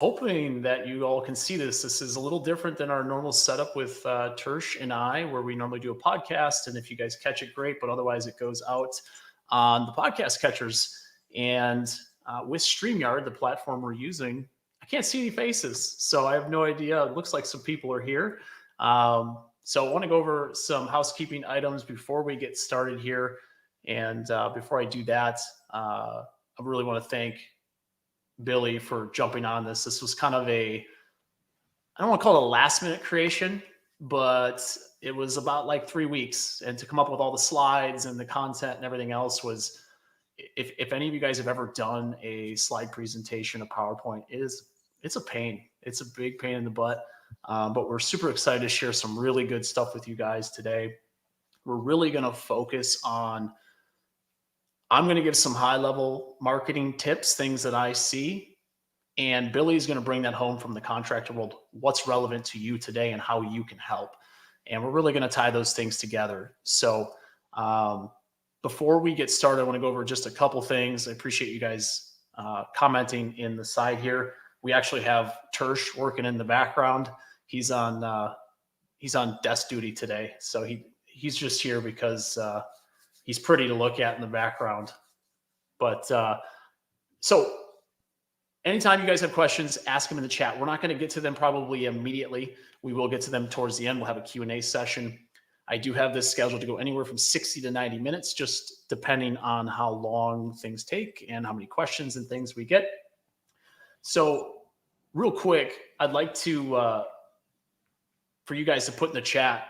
Hoping that you all can see this. This is a little different than our normal setup with Tersh and I, where we normally do a podcast. And if you guys catch it, great. But otherwise, it goes out on the podcast catchers. And with StreamYard, the platform we're using, I can't see any faces. So I have no idea. It looks like some people are here. So I want to go over some housekeeping items before we get started here. And before I do that, I really want to thank Billy for jumping on this. This was kind of I don't want to call it a last minute creation, but it was about like 3 weeks. And to come up with all the slides and the content and everything else was, if any of you guys have ever done a slide presentation, a PowerPoint, it's a pain. It's a big pain in the butt. But we're super excited to share some really good stuff with you guys today. We're really going to focus on, I'm going to give some high level marketing tips, things that I see. And Billy's going to bring that home from the contractor world, what's relevant to you today and how you can help. And we're really going to tie those things together. So before we get started, I want to go over just a couple things. I appreciate you guys commenting in the side here. We actually have Tersh working in the background. He's on desk duty today. So he's just here because he's pretty to look at in the background. But so anytime you guys have questions, ask them in the chat. We're not going to get to them probably immediately. We will get to them towards the end. We'll have a Q&A session. I do have this scheduled to go anywhere from 60 to 90 minutes, just depending on how long things take and how many questions and things we get. So real quick, I'd like to, for you guys to put in the chat,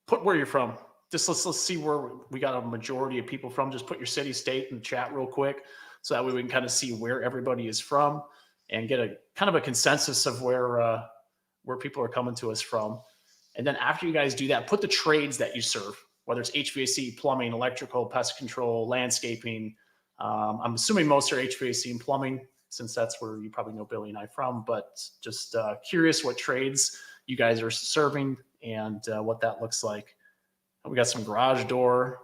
put where you're from. Just let's see where we got a majority of people from. Just put your city, state in the chat real quick. So that way we can kind of see where everybody is from and get a kind of a consensus of where people are coming to us from. And then after you guys do that, put the trades that you serve, whether it's HVAC, plumbing, electrical, pest control, landscaping. I'm assuming most are HVAC and plumbing, since that's where you probably know Billy and I from, but just curious what trades you guys are serving and what that looks like. We got some garage door.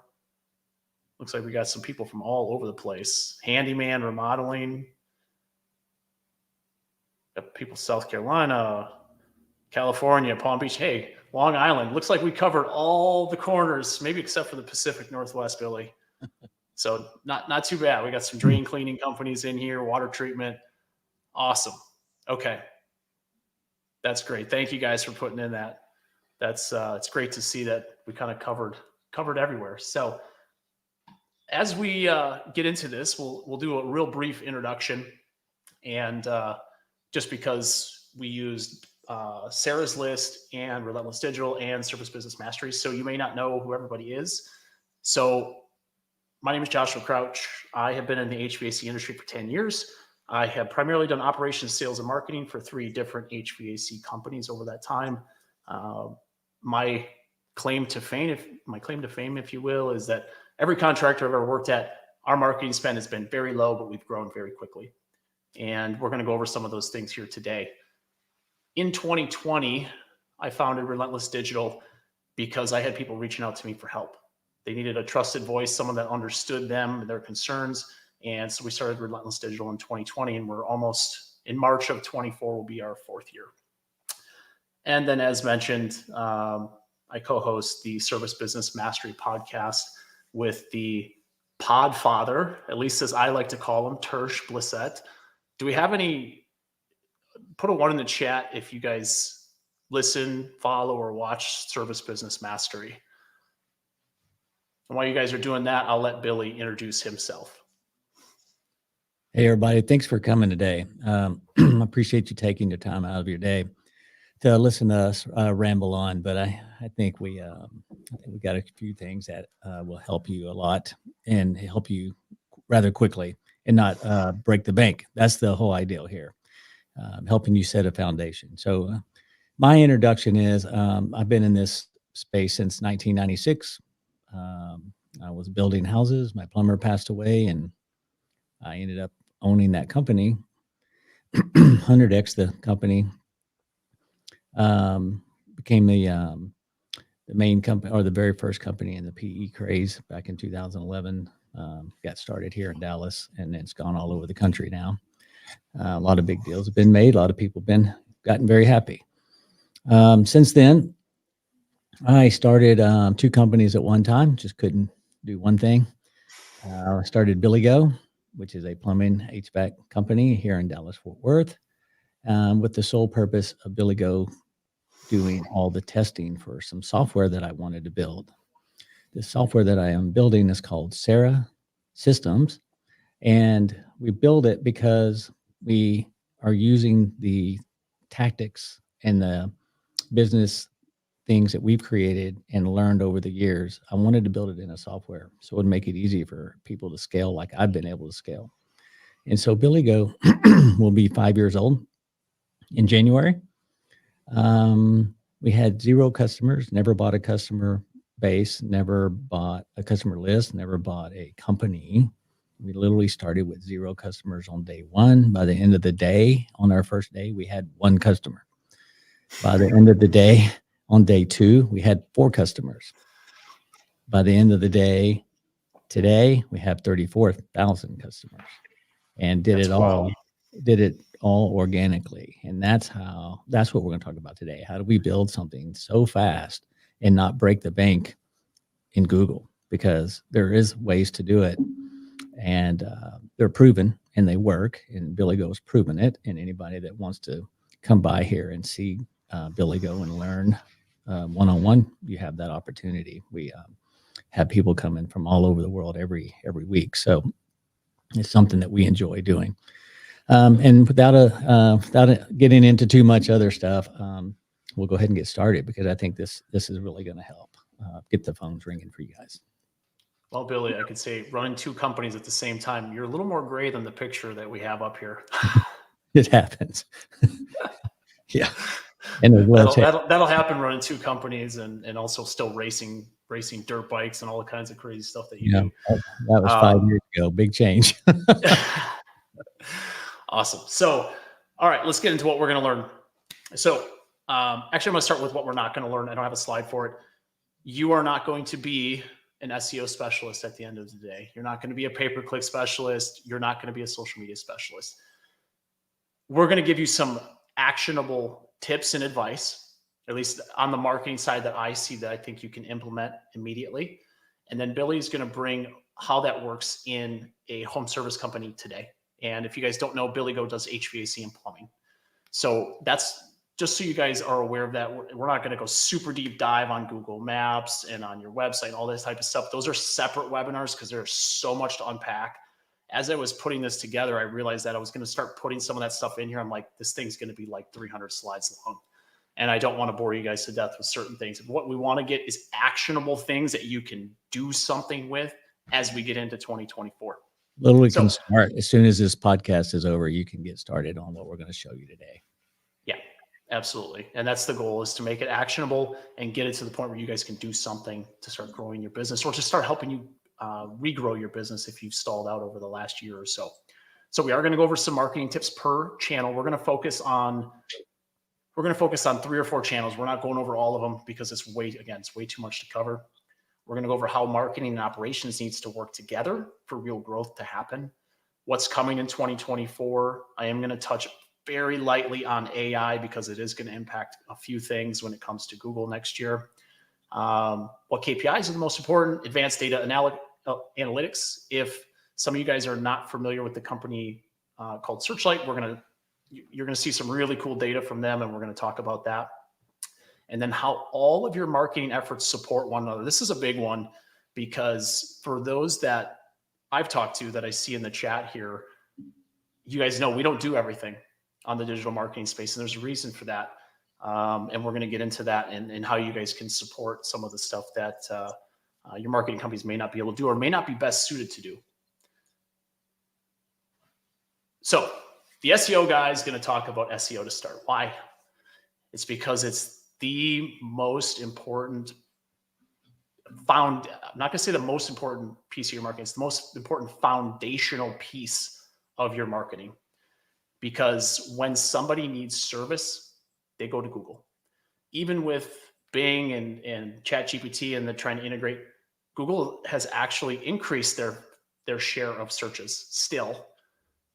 Looks like we got some people from all over the place. Handyman, remodeling. Got people South Carolina, California, Palm Beach. Hey, Long Island. Looks like we covered all the corners, maybe except for the Pacific Northwest, Billy. So not too bad. We got some drain cleaning companies in here, water treatment. Awesome. Okay. That's great. Thank you guys for putting in that. That's it's great to see that we kind of covered everywhere. So as we get into this, we'll do a real brief introduction, and just because we used Sarah's List and Relentless Digital and Service Business Mastery, so you may not know who everybody is. So my name is Joshua Crouch. I have been in the HVAC industry for 10 years. I have primarily done operations, sales, and marketing for 3 different HVAC companies over that time. My claim to fame, if you will, is that every contractor I've ever worked at, our marketing spend has been very low, but we've grown very quickly. And we're going to go over some of those things here today. In 2020, I founded Relentless Digital because I had people reaching out to me for help. They needed a trusted voice, someone that understood them and their concerns. And so we started Relentless Digital in 2020, and we're almost in March of 24 will be our 4th year. And then, as mentioned, I co-host the Service Business Mastery podcast with the Podfather, at least as I like to call him, Tersh Blissett. Do we have any? Put a 1 in the chat if you guys listen, follow, or watch Service Business Mastery. And while you guys are doing that, I'll let Billy introduce himself. Hey, everybody. Thanks for coming today. I appreciate you taking the time out of your day to listen to us ramble on. But I think we got a few things that will help you a lot and help you rather quickly and not break the bank. That's the whole ideal here, helping you set a foundation. So my introduction is I've been in this space since 1996. I was building houses. My plumber passed away, and I ended up owning that company, 100X the company. Became the main company, or the very first company in the PE craze back in 2011. Got started here in Dallas, and it's gone all over the country now. A lot of big deals have been made. A lot of people have gotten very happy. Since then, I started 2 companies at one time. Just couldn't do one thing. I started BillyGo, which is a plumbing HVAC company here in Dallas, Fort Worth, with the sole purpose of BillyGo doing all the testing for some software that I wanted to build. The software that I am building is called Sarah Systems, and we build it because we are using the tactics and the business things that we've created and learned over the years. I wanted to build it in a software so it would make it easy for people to scale like I've been able to scale. And so BillyGo will be 5 years old in January. We had 0 customers, never bought a customer base, never bought a customer list, never bought a company. We literally started with 0 customers on day 1. By the end of the day, on our first day, we had 1 customer. By the end of the day, on day 2, we had 4 customers. By the end of the day, today, we have 34,000 customers, and did it all organically. And that's what we're going to talk about today. How do we build something so fast and not break the bank in Google? Because there is ways to do it, and they're proven and they work. And BillyGo's proven it. And anybody that wants to come by here and see BillyGo and learn one-on-one, you have that opportunity. We have people coming from all over the world every week, so it's something that we enjoy doing. And without getting into too much other stuff, we'll go ahead and get started, because I think this is really going to help get the phones ringing for you guys. Well, Billy, I could say running 2 companies at the same time, you're a little more gray than the picture that we have up here. It happens. Yeah. And that'll happen running 2 companies and also still racing dirt bikes and all the kinds of crazy stuff that you do. That was 5 years ago. Big change. Awesome. So, all right, let's get into what we're going to learn. So, actually, I'm going to start with what we're not going to learn. I don't have a slide for it. You are not going to be an SEO specialist at the end of the day. You're not going to be a pay-per-click specialist. You're not going to be a social media specialist. We're going to give you some actionable tips and advice, at least on the marketing side, that I see that I think you can implement immediately. And then Billy's going to bring how that works in a home service company today. And if you guys don't know, BillyGo does HVAC and plumbing. So that's just so you guys are aware of that. We're not going to go super deep dive on Google Maps and on your website and all this type of stuff. Those are separate webinars because there's so much to unpack. As I was putting this together, I realized that I was going to start putting some of that stuff in here. I'm like, this thing's going to be like 300 slides long. And I don't want to bore you guys to death with certain things. What we want to get is actionable things that you can do something with as we get into 2024. Literally can start as soon as this podcast is over. You can get started on what we're going to show you today. Yeah, absolutely. And that's the goal, is to make it actionable and get it to the point where you guys can do something to start growing your business, or to start helping you regrow your business if you've stalled out over the last year or so. So we are going to go over some marketing tips per channel. We're going to focus on 3 or 4 channels. We're not going over all of them because it's way too much to cover. We're going to go over how marketing and operations needs to work together for real growth to happen. What's coming in 2024. I am going to touch very lightly on AI because it is going to impact a few things when it comes to Google next year. What KPIs are the most important? Advanced data analytics. If some of you guys are not familiar with the company called Searchlight, you're going to see some really cool data from them, and we're going to talk about that. And then how all of your marketing efforts support one another. This is a big one, because for those that I've talked to that I see in the chat here, you guys know we don't do everything on the digital marketing space, and there's a reason for that. And we're going to get into that and how you guys can support some of the stuff that your marketing companies may not be able to do or may not be best suited to do. So the SEO guy is going to talk about SEO to start. Why? It's because it's the most important I'm not going to say the most important piece of your marketing. It's the most important foundational piece of your marketing. Because when somebody needs service, they go to Google. Even with Bing and ChatGPT, and they're trying to integrate, Google has actually increased their share of searches still.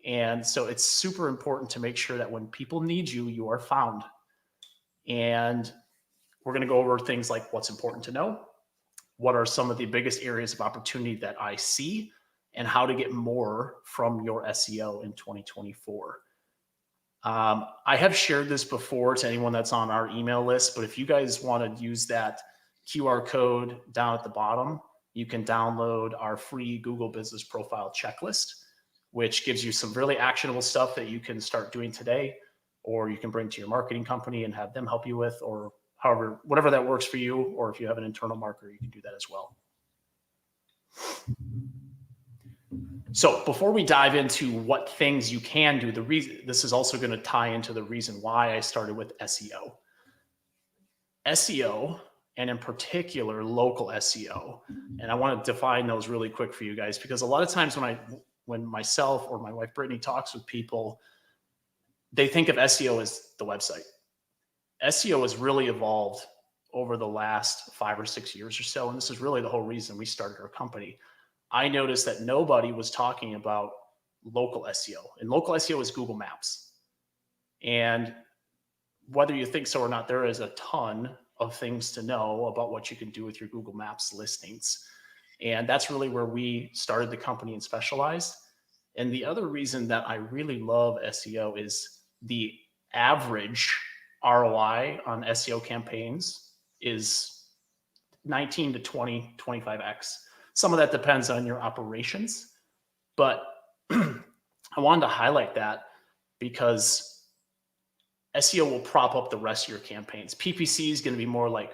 And so it's super important to make sure that when people need you, you are found. And we're going to go over things like what's important to know, what are some of the biggest areas of opportunity that I see, and how to get more from your SEO in 2024. I have shared this before to anyone that's on our email list, but if you guys want to use that QR code down at the bottom, you can download our free Google Business Profile Checklist, which gives you some really actionable stuff that you can start doing today, or you can bring to your marketing company and have them help you with, or however, whatever that works for you, or if you have an internal marketer, you can do that as well. So before we dive into what things you can do, this is also going to tie into the reason why I started with SEO. SEO, and in particular, local SEO. And I want to define those really quick for you guys, because a lot of times when myself or my wife, Brittany, talks with people, they think of SEO as the website. SEO has really evolved over the last 5 or 6 years or so. And this is really the whole reason we started our company. I noticed that nobody was talking about local SEO, and local SEO is Google Maps. And whether you think so or not, there is a ton of things to know about what you can do with your Google Maps listings. And that's really where we started the company and specialized. And the other reason that I really love SEO is the average ROI on SEO campaigns is 19 to 20, 25x. Some of that depends on your operations, but I wanted to highlight that because SEO will prop up the rest of your campaigns. PPC is going to be more like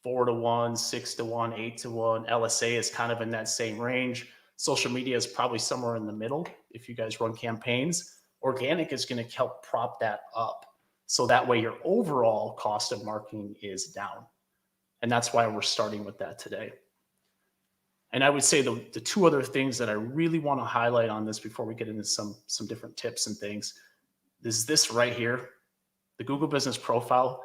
4 to 1, 6 to 1, 8 to 1. LSA is kind of in that same range. Social media is probably somewhere in the middle if you guys run campaigns. Organic is going to help prop that up. So that way your overall cost of marketing is down. And that's why we're starting with that today. And I would say the two other things that I really want to highlight on this before we get into some different tips and things is this right here, the Google Business Profile.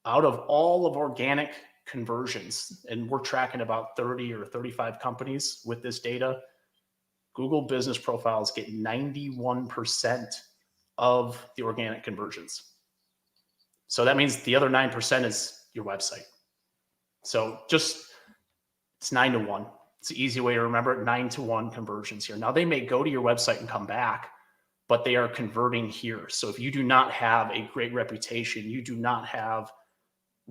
Out of all of organic conversions, and we're tracking about 30 or 35 companies with this data, Google Business Profiles get 91% of the organic conversions. So that means the other 9% is your website. So it's 9 to 1. It's an easy way to remember it, 9 to 1 conversions here. Now they may go to your website and come back, but they are converting here. So if you do not have a great reputation, you do not have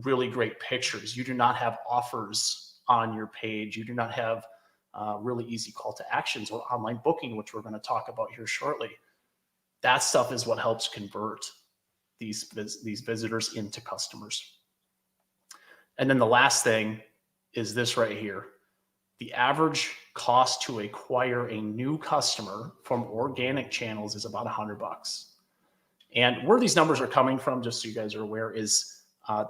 really great pictures, you do not have offers on your page, you do not have really easy call to actions or online booking, which we're going to talk about here shortly, that stuff is what helps convert these visitors into customers. And then the last thing is this right here. The average cost to acquire a new customer from organic channels is about $100. And where these numbers are coming from, just so you guys are aware, is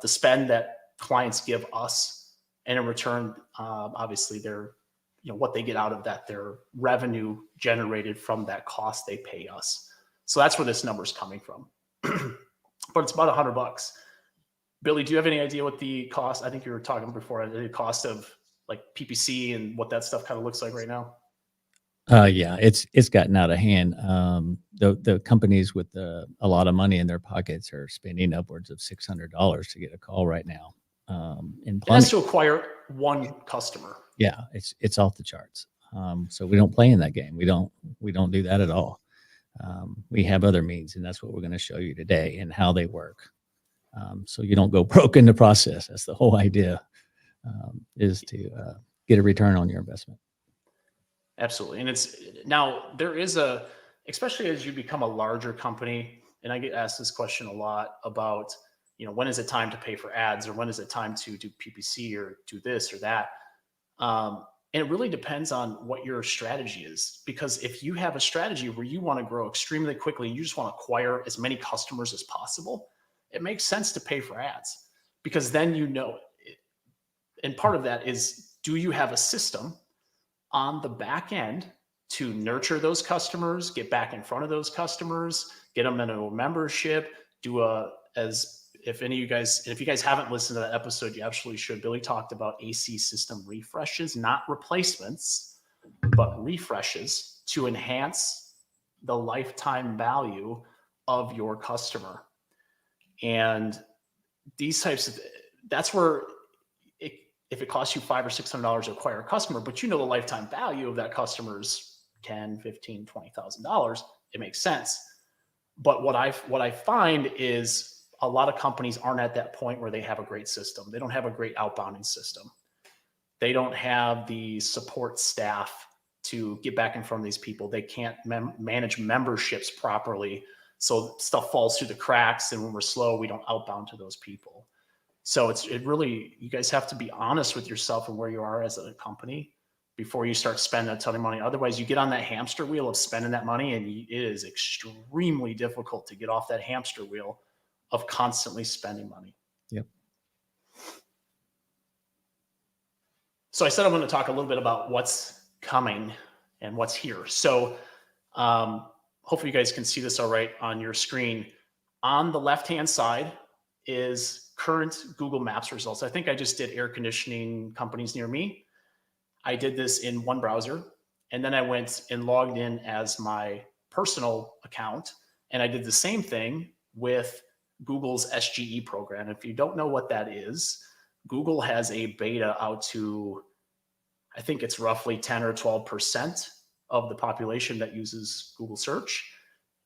the spend that clients give us, and in return, obviously, what they get out of that, their revenue generated from that cost they pay us. So that's where this number is coming from. But it's about $100. Billy, do you have any idea what the cost? I think you were talking before, the cost of like PPC and what that stuff kind of looks like right now. Yeah, it's gotten out of hand. The companies with a lot of money in their pockets are spending upwards of $600 to get a call right now. And that's to acquire one customer. Yeah, it's off the charts. So we don't play in that game. We don't do that at all. We have other means, and that's what we're going to show you today and how they work. So you don't go broke in the process. That's the whole idea, is to get a return on your investment. Absolutely. And there is especially as you become a larger company, and I get asked this question a lot about, when is it time to pay for ads, or when is it time to do PPC or do this or that? And it really depends on what your strategy is, because if you have a strategy where you want to grow extremely quickly and you just want to acquire as many customers as possible, it makes sense to pay for ads, because then and part of that is, do you have a system on the back end to nurture those customers, get back in front of those customers, get them into a membership, if you guys haven't listened to that episode, you absolutely should. Billy talked about AC system refreshes, not replacements, but refreshes to enhance the lifetime value of your customer. And these types of, that's where it, if it costs you $500 or $600 to acquire a customer, but you know the lifetime value of that customer is $10, $15, $20,000, it makes sense. But what I find is a lot of companies aren't at that point where they have a great system. They don't have a great outbounding system. They don't have the support staff to get back in front of these people. They can't manage memberships properly. So stuff falls through the cracks. And when we're slow, we don't outbound to those people. So it really, you guys have to be honest with yourself and where you are as a company before you start spending a ton of money. Otherwise, you get on that hamster wheel of spending that money, and it is extremely difficult to get off that hamster wheel of constantly spending money. Yep. So I said I'm going to talk a little bit about what's coming and what's here. So hopefully you guys can see this all right on your screen. On the left-hand side is current Google Maps results. I think I just did air conditioning companies near me. I did this in one browser, and then I went and logged in as my personal account, and I did the same thing with Google's SGE program. If you don't know what that is, Google has a beta out to, I think it's roughly 10 or 12% of the population that uses Google search.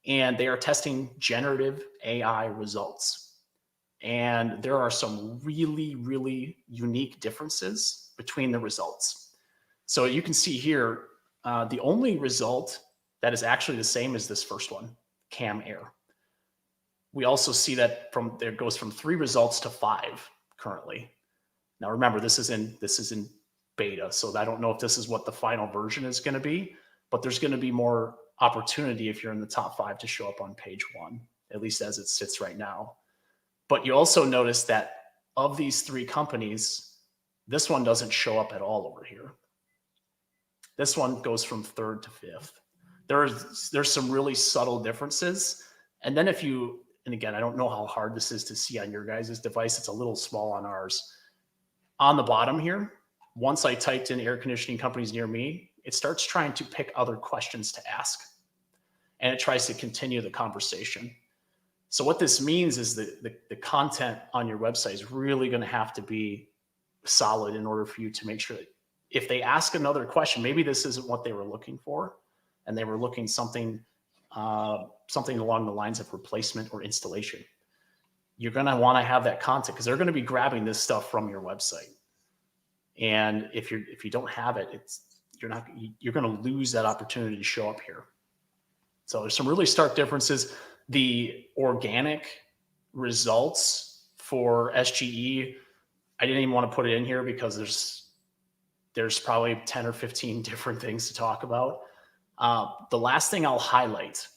And they are testing generative AI results. And there are some really, really unique differences between the results. So you can see here, the only result that is actually the same as this first one, Cam Air. We also see that there goes from 3 results to 5 currently. Now remember, this is in beta, so I don't know if this is what the final version is going to be, but there's going to be more opportunity if you're in the top 5 to show up on page 1, at least as it sits right now. But you also notice that of these 3 companies, this one doesn't show up at all over here. This one goes from 3rd to 5th. There's some really subtle differences. And then and again, I don't know how hard this is to see on your guys' device. It's a little small on ours. On the bottom here, once I typed in air conditioning companies near me, it starts trying to pick other questions to ask. And it tries to continue the conversation. So what this means is that the content on your website is really going to have to be solid in order for you to make sure that if they ask another question, maybe this isn't what they were looking for, and they were looking something along the lines of replacement or installation. You're going to want to have that content because they're going to be grabbing this stuff from your website. And if you don't have it, you're going to lose that opportunity to show up here. So there's some really stark differences. The organic results for SGE, I didn't even want to put it in here because there's probably 10 or 15 different things to talk about. The last thing I'll highlight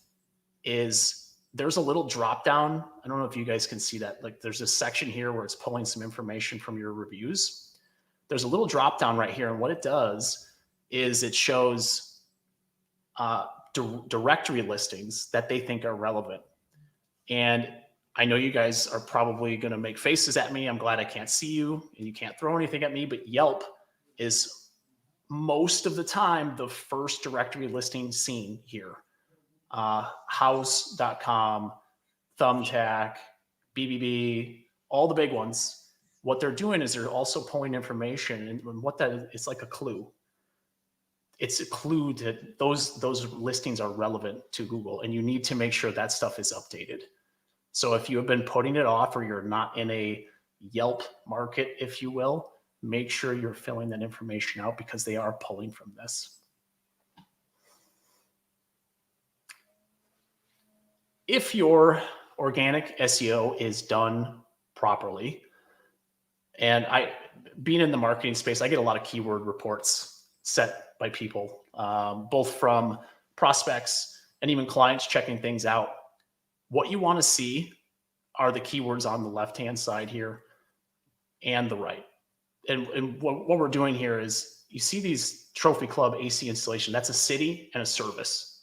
is there's a little drop down. I don't know if you guys can see that. Like there's this section here where it's pulling some information from your reviews. There's a little drop down right here. And what it does is it shows directory listings that they think are relevant. And I know you guys are probably going to make faces at me. I'm glad I can't see you and you can't throw anything at me, but Yelp is most of the time the first directory listing seen here. House.com, Thumbtack, BBB, all the big ones. What they're doing is they're also pulling information, and what that is, it's like a clue. It's a clue that those listings are relevant to Google, and you need to make sure that stuff is updated. So if you have been putting it off or you're not in a Yelp market, if you will, make sure you're filling that information out because they are pulling from this. If your organic SEO is done properly, and being in the marketing space, I get a lot of keyword reports set by people, both from prospects and even clients checking things out. What you want to see are the keywords on the left-hand side here and the right. And what we're doing here is you see these Trophy Club AC installation. That's a city and a service.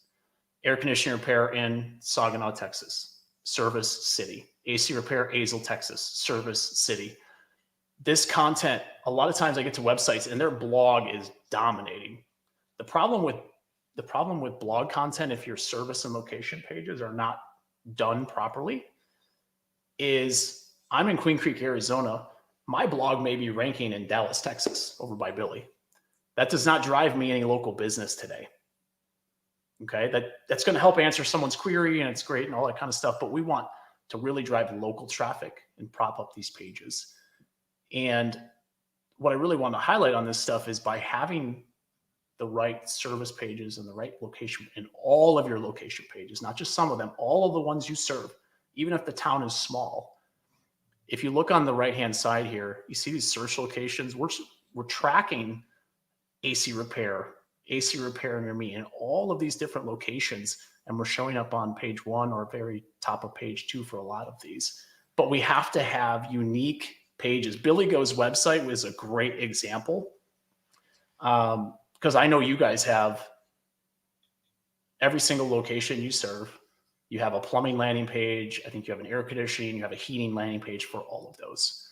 Air conditioning repair in Saginaw, Texas. Service, city. AC repair, Azle, Texas. Service, city. This content, a lot of times I get to websites and their blog is dominating. The problem with the problem with blog content, if your service and location pages are not done properly, is I'm in Queen Creek, Arizona. My blog may be ranking in Dallas, Texas, over by Billy. That does not drive me any local business today. Okay, that's going to help answer someone's query, and it's great and all that kind of stuff. But we want to really drive local traffic and prop up these pages. And what I really want to highlight on this stuff is by having the right service pages and the right location in all of your location pages, not just some of them, all of the ones you serve, even if the town is small. If you look on the right-hand side here, you see these search locations. We're tracking AC repair near me in all of these different locations. And we're showing up on page 1 or very top of page 2 for a lot of these. But we have to have unique pages. BillyGo's website was a great example. Because I know you guys have every single location you serve. You have a plumbing landing page. I think you have an air conditioning. You have a heating landing page for all of those.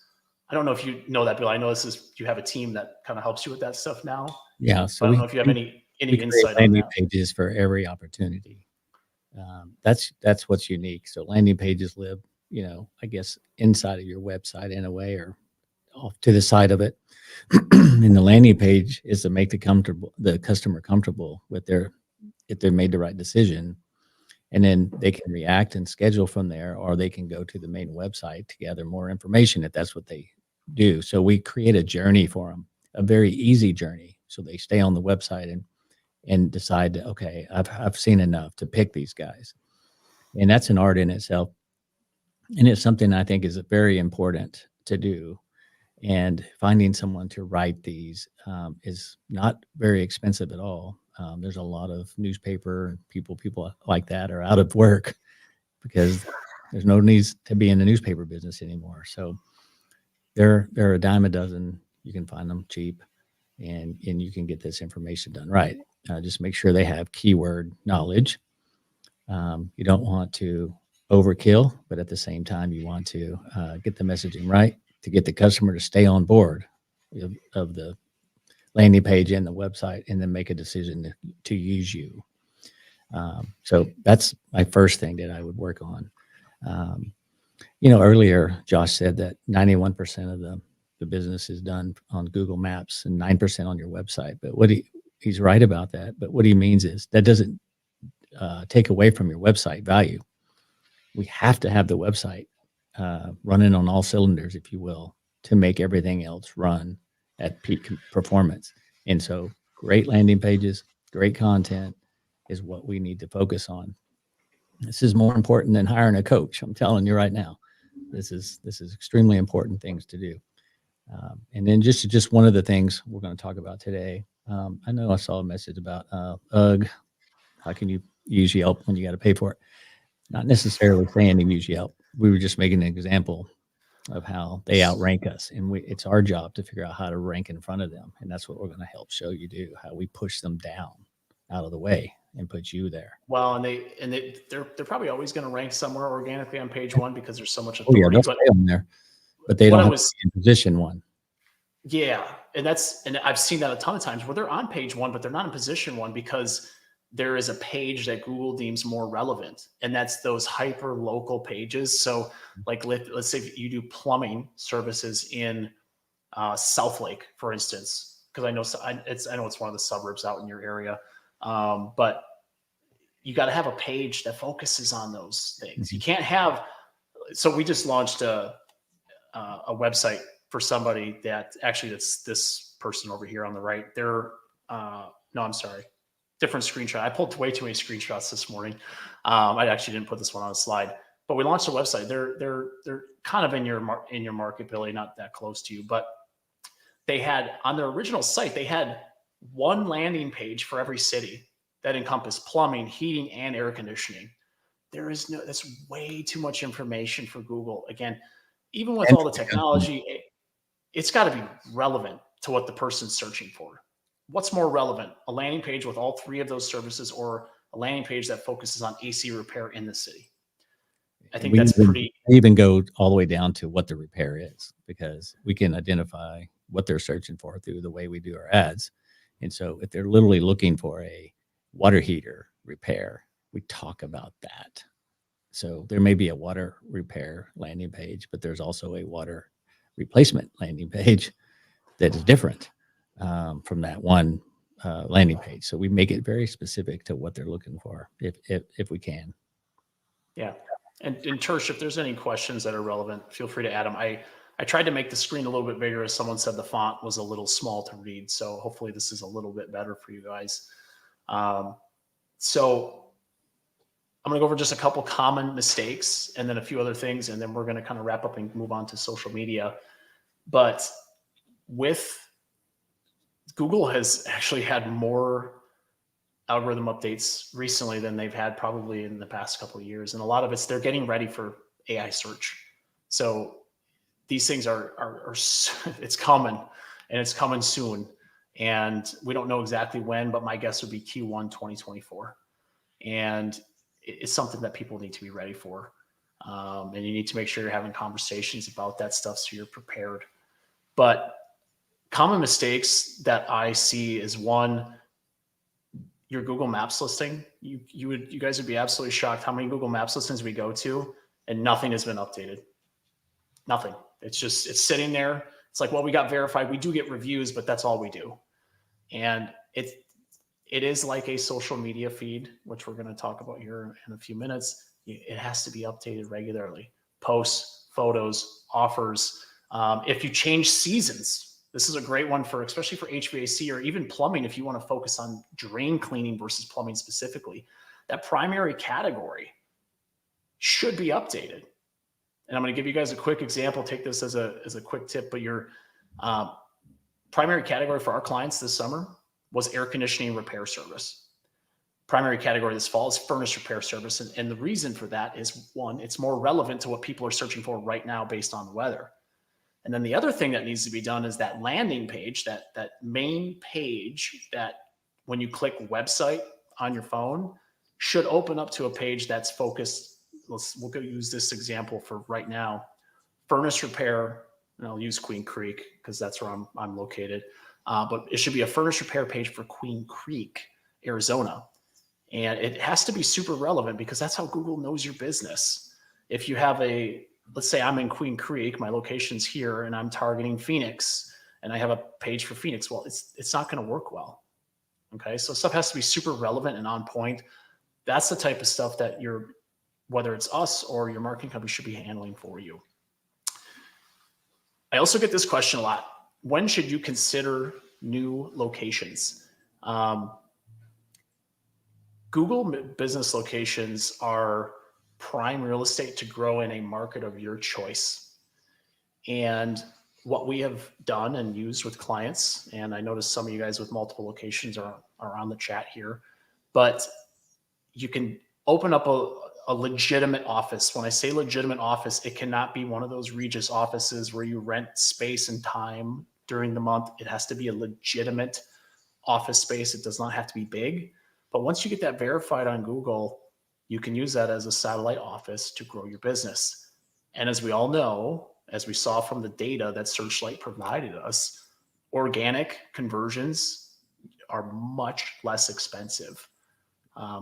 I don't know if you know that, Bill. I know you have a team that kind of helps you with that stuff now. Yeah. So I don't know if you have any insight on landing that. pages for every opportunity. That's what's unique. So landing pages live, I guess inside of your website in a way, or off to the side of it. And the landing page is to make the customer comfortable with if they made the right decision, and then they can react and schedule from there, or they can go to the main website to gather more information if that's what they do. So we create a journey for them, a very easy journey, so they stay on the website and decide that, okay, I've seen enough to pick these guys. And that's an art in itself. And it's something I think is very important to do. And finding someone to write these is not very expensive at all. There's a lot of newspaper and people like that are out of work because there's no need to be in the newspaper business anymore. So they're a dime a dozen. You can find them cheap, and you can get this information done right. Just make sure they have keyword knowledge. You don't want to overkill, but at the same time, you want to get the messaging right to get the customer to stay on board of the landing page and the website, and then make a decision to use you. So that's my first thing that I would work on. Earlier Josh said that 91% of the business is done on Google Maps and 9% on your website. But he's right about that. But what he means is that doesn't take away from your website value. We have to have the website running on all cylinders, if you will, to make everything else run at peak performance. And so great landing pages, great content is what we need to focus on. This is more important than hiring a coach. I'm telling you right now, this is extremely important things to do. And then just one of the things we're going to talk about today. I know I saw a message about UGG. How can you use Yelp when you got to pay for it? Not necessarily saying to use Yelp. We were just making an example of how they outrank us, and it's our job to figure out how to rank in front of them, and that's what we're going to help show you do, how we push them down out of the way and put you there. Well, and they're probably always going to rank somewhere organically on page 1 because there's so much authority. They'll stay on there, but they don't have to be in position 1. Yeah, and I've seen that a ton of times where they're on page 1, but they're not in position 1 because there is a page that Google deems more relevant, and that's those hyper local pages. So like, let's say you do plumbing services in Southlake, for instance, because I know it's one of the suburbs out in your area. But you got to have a page that focuses on those things. Mm-hmm. You can't have, so we just launched a website for somebody that actually, it's this person over here on the right. They're, no, I'm sorry. Different screenshot. I pulled way too many screenshots this morning. I actually didn't put this one on a slide, but we launched a website. They're kind of in your market, Billy, not that close to you, but they had on their original site, they had one landing page for every city that encompassed plumbing, heating, and air conditioning. That's way too much information for Google. Again, even with all the technology, it's got to be relevant to what the person's searching for. What's more relevant, a landing page with all 3 of those services, or a landing page that focuses on AC repair in the city? I think that's pretty. We even go all the way down to what the repair is, because we can identify what they're searching for through the way we do our ads. And so if they're literally looking for a water heater repair. We talk about that. So there may be a water repair landing page, but there's also a water replacement landing page that is different from that one landing page. So we make it very specific to what they're looking for, if we can. Yeah. And Tersh, if there's any questions that are relevant, feel free to add them. I tried to make the screen a little bit bigger, as someone said the font was a little small to read. So hopefully this is a little bit better for you guys. So I'm going to go over just a couple common mistakes and then a few other things, and then we're going to kind of wrap up and move on to social media. But with Google has actually had more algorithm updates recently than they've had probably in the past couple of years. And a lot of it's, they're getting ready for AI search. So these things are it's coming, and it's coming soon. And we don't know exactly when, but my guess would be Q1 2024. And it's something that people need to be ready for. And you need to make sure you're having conversations about that stuff so you're prepared. But common mistakes that I see is, one, your Google Maps listing. You guys would be absolutely shocked how many Google Maps listings we go to and nothing has been updated. Nothing. It's sitting there. It's like, well, we got verified. We do get reviews, but that's all we do. And it is like a social media feed, which we're going to talk about here in a few minutes. It has to be updated regularly. Posts, photos, offers. If you change seasons, this is a great one for, especially for HVAC or even plumbing, if you want to focus on drain cleaning versus plumbing specifically. That primary category should be updated. And I'm going to give you guys a quick example. Take this as a quick tip, but your primary category for our clients this summer was air conditioning repair service. Primary category this fall is furnace repair service. And the reason for that is, one, it's more relevant to what people are searching for right now based on the weather. And then the other thing that needs to be done is that landing page, that main page that when you click website on your phone should open up to a page that's focused. We'll go use this example for right now. Furnace repair, and I'll use Queen Creek because that's where I'm located. But it should be a furnace repair page for Queen Creek, Arizona. And it has to be super relevant because that's how Google knows your business. If you have let's say I'm in Queen Creek, my location's here, and I'm targeting Phoenix, and I have a page for Phoenix, well, it's not going to work well. Okay, so stuff has to be super relevant and on point. That's the type of stuff that whether it's us or your marketing company, should be handling for you. I also get this question a lot. When should you consider new locations? Google business locations are prime real estate to grow in a market of your choice. And what we have done and used with clients, and I noticed some of you guys with multiple locations are on the chat here, but you can open up a legitimate office. When I say legitimate office, it cannot be one of those Regis offices where you rent space and time during the month. It has to be a legitimate office space. It does not have to be big. But once you get that verified on Google, you can use that as a satellite office to grow your business. And as we all know, as we saw from the data that Searchlight provided us, organic conversions are much less expensive.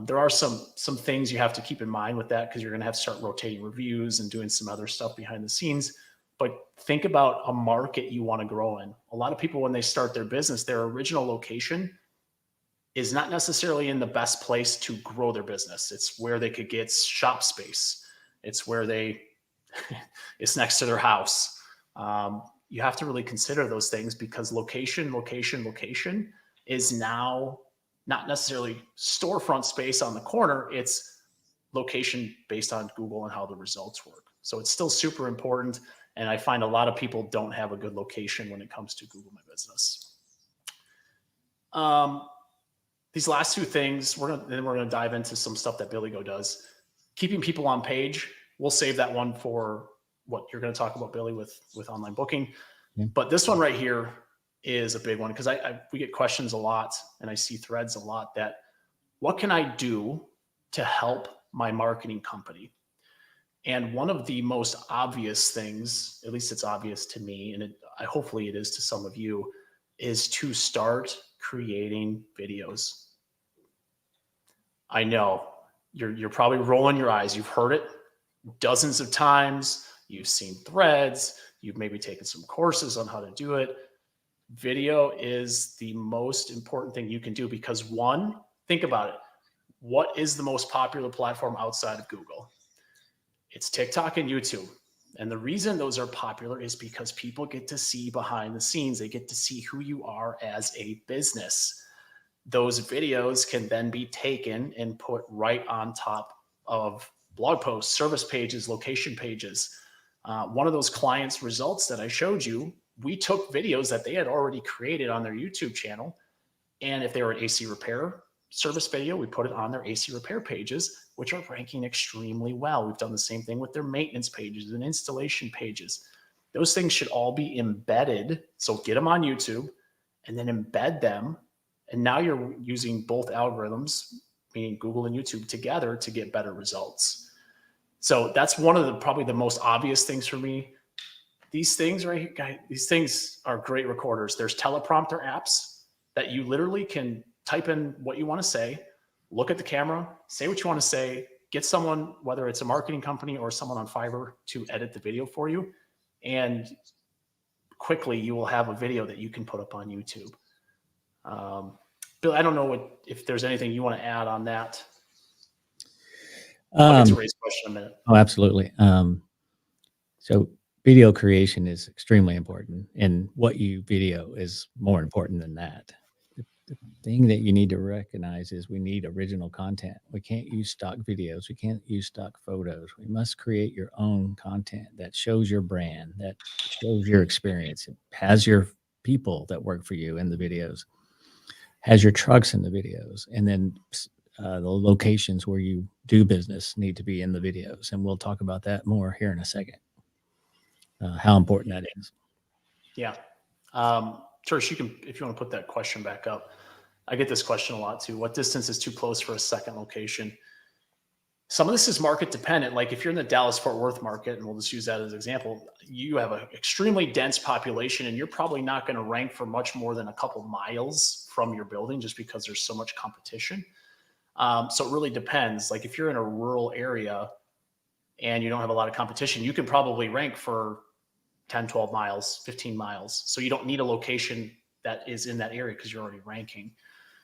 There are some things you have to keep in mind with that, because you're going to have to start rotating reviews and doing some other stuff behind the scenes. But think about a market you want to grow in. A lot of people, when they start their business, their original location is not necessarily in the best place to grow their business. It's where they could get shop space. It's where it's next to their house. You have to really consider those things, because location is now not necessarily storefront space on the corner. It's location based on Google and how the results work. So it's still super important. And I find a lot of people don't have a good location when it comes to Google My Business. These last two things, then we're gonna dive into some stuff that BillyGo does. Keeping people on page. We'll save that one for what you're going to talk about, Billy, with online booking. Yeah. But this one right here is a big one, because we get questions a lot, and I see threads a lot that, what can I do to help my marketing company? And one of the most obvious things, at least it's obvious to me, and hopefully it is to some of you, is to start creating videos. I know you're probably rolling your eyes. You've heard it dozens of times. You've seen threads. You've maybe taken some courses on how to do it. Video is the most important thing you can do because one, think about it. What is the most popular platform outside of Google? It's TikTok and YouTube. And the reason those are popular is because people get to see behind the scenes. They get to see who you are as a business. Those videos can then be taken and put right on top of blog posts, service pages, location pages. One of those clients' results that I showed you, we took videos that they had already created on their YouTube channel. And if they were an AC repair service video, we put it on their AC repair pages, which are ranking extremely well. We've done the same thing with their maintenance pages and installation pages. Those things should all be embedded. So get them on YouTube and then embed them. And now you're using both algorithms, meaning Google and YouTube, together to get better results. So that's one of the probably the most obvious things for me. These things right here, guys, these things are great recorders. There's teleprompter apps that you literally can type in what you want to say, look at the camera, say what you want to say, get someone, whether it's a marketing company or someone on Fiverr, to edit the video for you. And quickly you will have a video that you can put up on YouTube. Bill, I don't know if there's anything you want to add on that. I'll get to Ray's question in a minute. Oh, absolutely. So video creation is extremely important, and what you video is more important than that. The thing that you need to recognize is we need original content. We can't use stock videos. We can't use stock photos. We must create your own content that shows your brand, that shows your experience. It has your people that work for you in the videos, has your trucks in the videos, and then the locations where you do business need to be in the videos. And we'll talk about that more here in a second, how important that is. Yeah. Trish, you can, if you want to put that question back up. I get this question a lot too. What distance is too close for a second location? Some of this is market dependent. Like if you're in the Dallas-Fort Worth market, and we'll just use that as an example, you have an extremely dense population and you're probably not going to rank for much more than a couple miles from your building just because there's so much competition. So it really depends. Like if you're in a rural area and you don't have a lot of competition, you can probably rank for 10, 12 miles, 15 miles. So you don't need a location that is in that area because you're already ranking.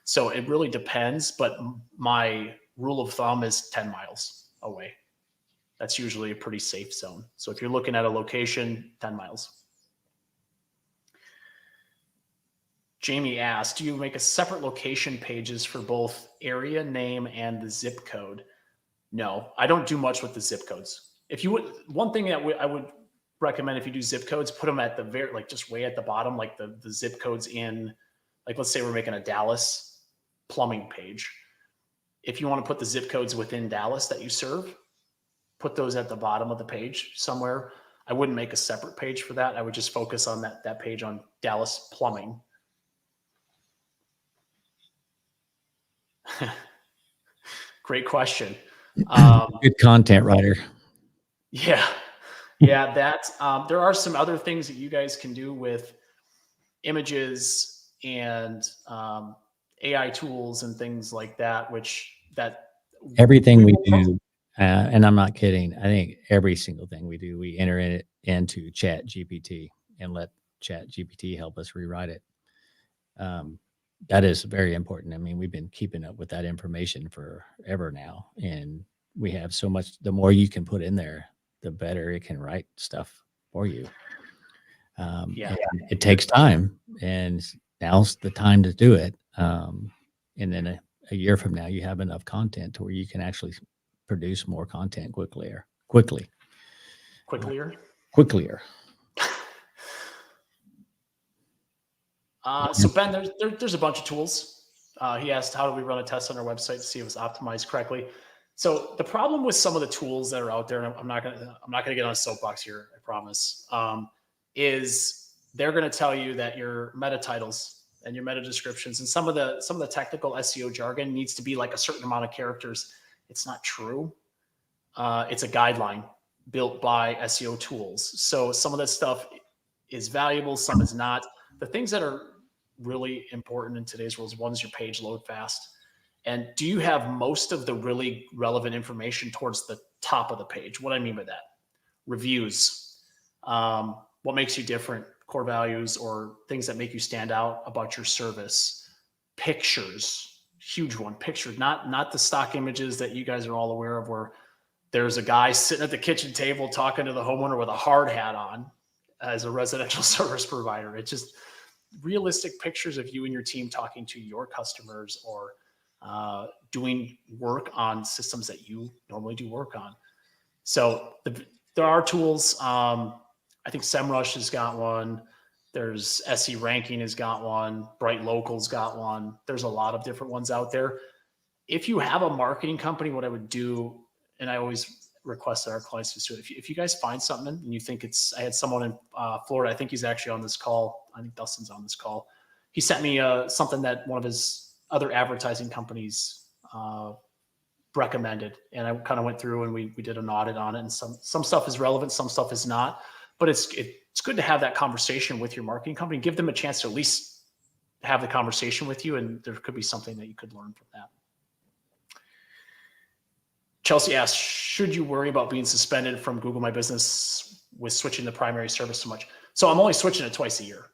So it really depends, but my rule of thumb is 10 miles away. That's usually a pretty safe zone. So if you're looking at a location, 10 miles. Jamie asked, do you make a separate location pages for both area name and the zip code? No, I don't do much with the zip codes. If you would, one thing that I would recommend if you do zip codes, put them at the very, like just way at the bottom, like the zip codes in, like, let's say we're making a Dallas plumbing page. If you want to put the zip codes within Dallas that you serve, put those at the bottom of the page somewhere. I wouldn't make a separate page for that. I would just focus on that page on Dallas plumbing. Great question. Good content writer. Yeah. That's there are some other things that you guys can do with images and AI tools and things like that, Everything we do, and I'm not kidding, I think every single thing we do, we enter it into Chat GPT and let Chat GPT help us rewrite it. That is very important. I mean, we've been keeping up with that information forever now, and we have so much. The more you can put in there, the better it can write stuff for you. And it takes time, and now's the time to do it. And then a year from now, you have enough content to where you can actually produce more content quickly. So Ben, there's a bunch of tools. He asked, how do we run a test on our website to see if it's optimized correctly? So the problem with some of the tools that are out there, and I'm not gonna get on a soapbox here, I promise, is they're gonna tell you that your meta titles and your meta descriptions and some of the technical SEO jargon needs to be like a certain amount of characters. It's not true. It's a guideline built by SEO tools. So some of this stuff is valuable, some is not. The things that are really important in today's world is, one is your page load fast. And do you have most of the really relevant information towards the top of the page? What I mean by that: reviews, what makes you different, core values, or things that make you stand out about your service. Pictures, huge one. Pictures, not the stock images that you guys are all aware of, where there's a guy sitting at the kitchen table talking to the homeowner with a hard hat on as a residential service provider. It's just realistic pictures of you and your team talking to your customers, or doing work on systems that you normally do work on. So there are tools. I think SEMrush has got one. There's SE Ranking has got one. Bright Local's got one. There's a lot of different ones out there. If you have a marketing company, what I would do, and I always request that our clients just do it. If you guys find something and you think I had someone in Florida, I think he's actually on this call. I think Dustin's on this call. He sent me something that one of his other advertising companies recommended, and I kind of went through and we did an audit on it, and some stuff is relevant, some stuff is not, but it's good to have that conversation with your marketing company. Give them a chance to at least have the conversation with you, and there could be something that you could learn from that. Chelsea asks, should you worry about being suspended from Google My Business with switching the primary service so much? So I'm only switching it twice a year.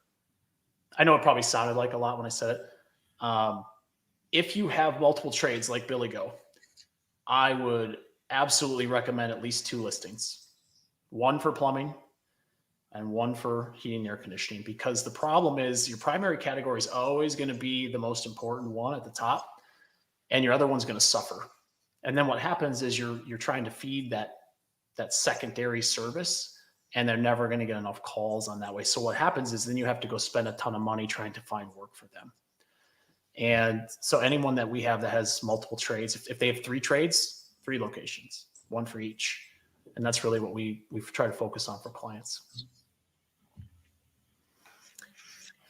I know it probably sounded like a lot when I said it. If you have multiple trades like BillyGo, I would absolutely recommend at least 2 listings, one for plumbing and one for heating and air conditioning, because the problem is your primary category is always going to be the most important one at the top, and your other one's going to suffer. And then what happens is you're trying to feed that secondary service, and they're never going to get enough calls on that way. So what happens is then you have to go spend a ton of money trying to find work for them. And so anyone that we have that has multiple trades, if they have 3 trades, 3 locations, one for each. And that's really what we've tried to focus on for clients.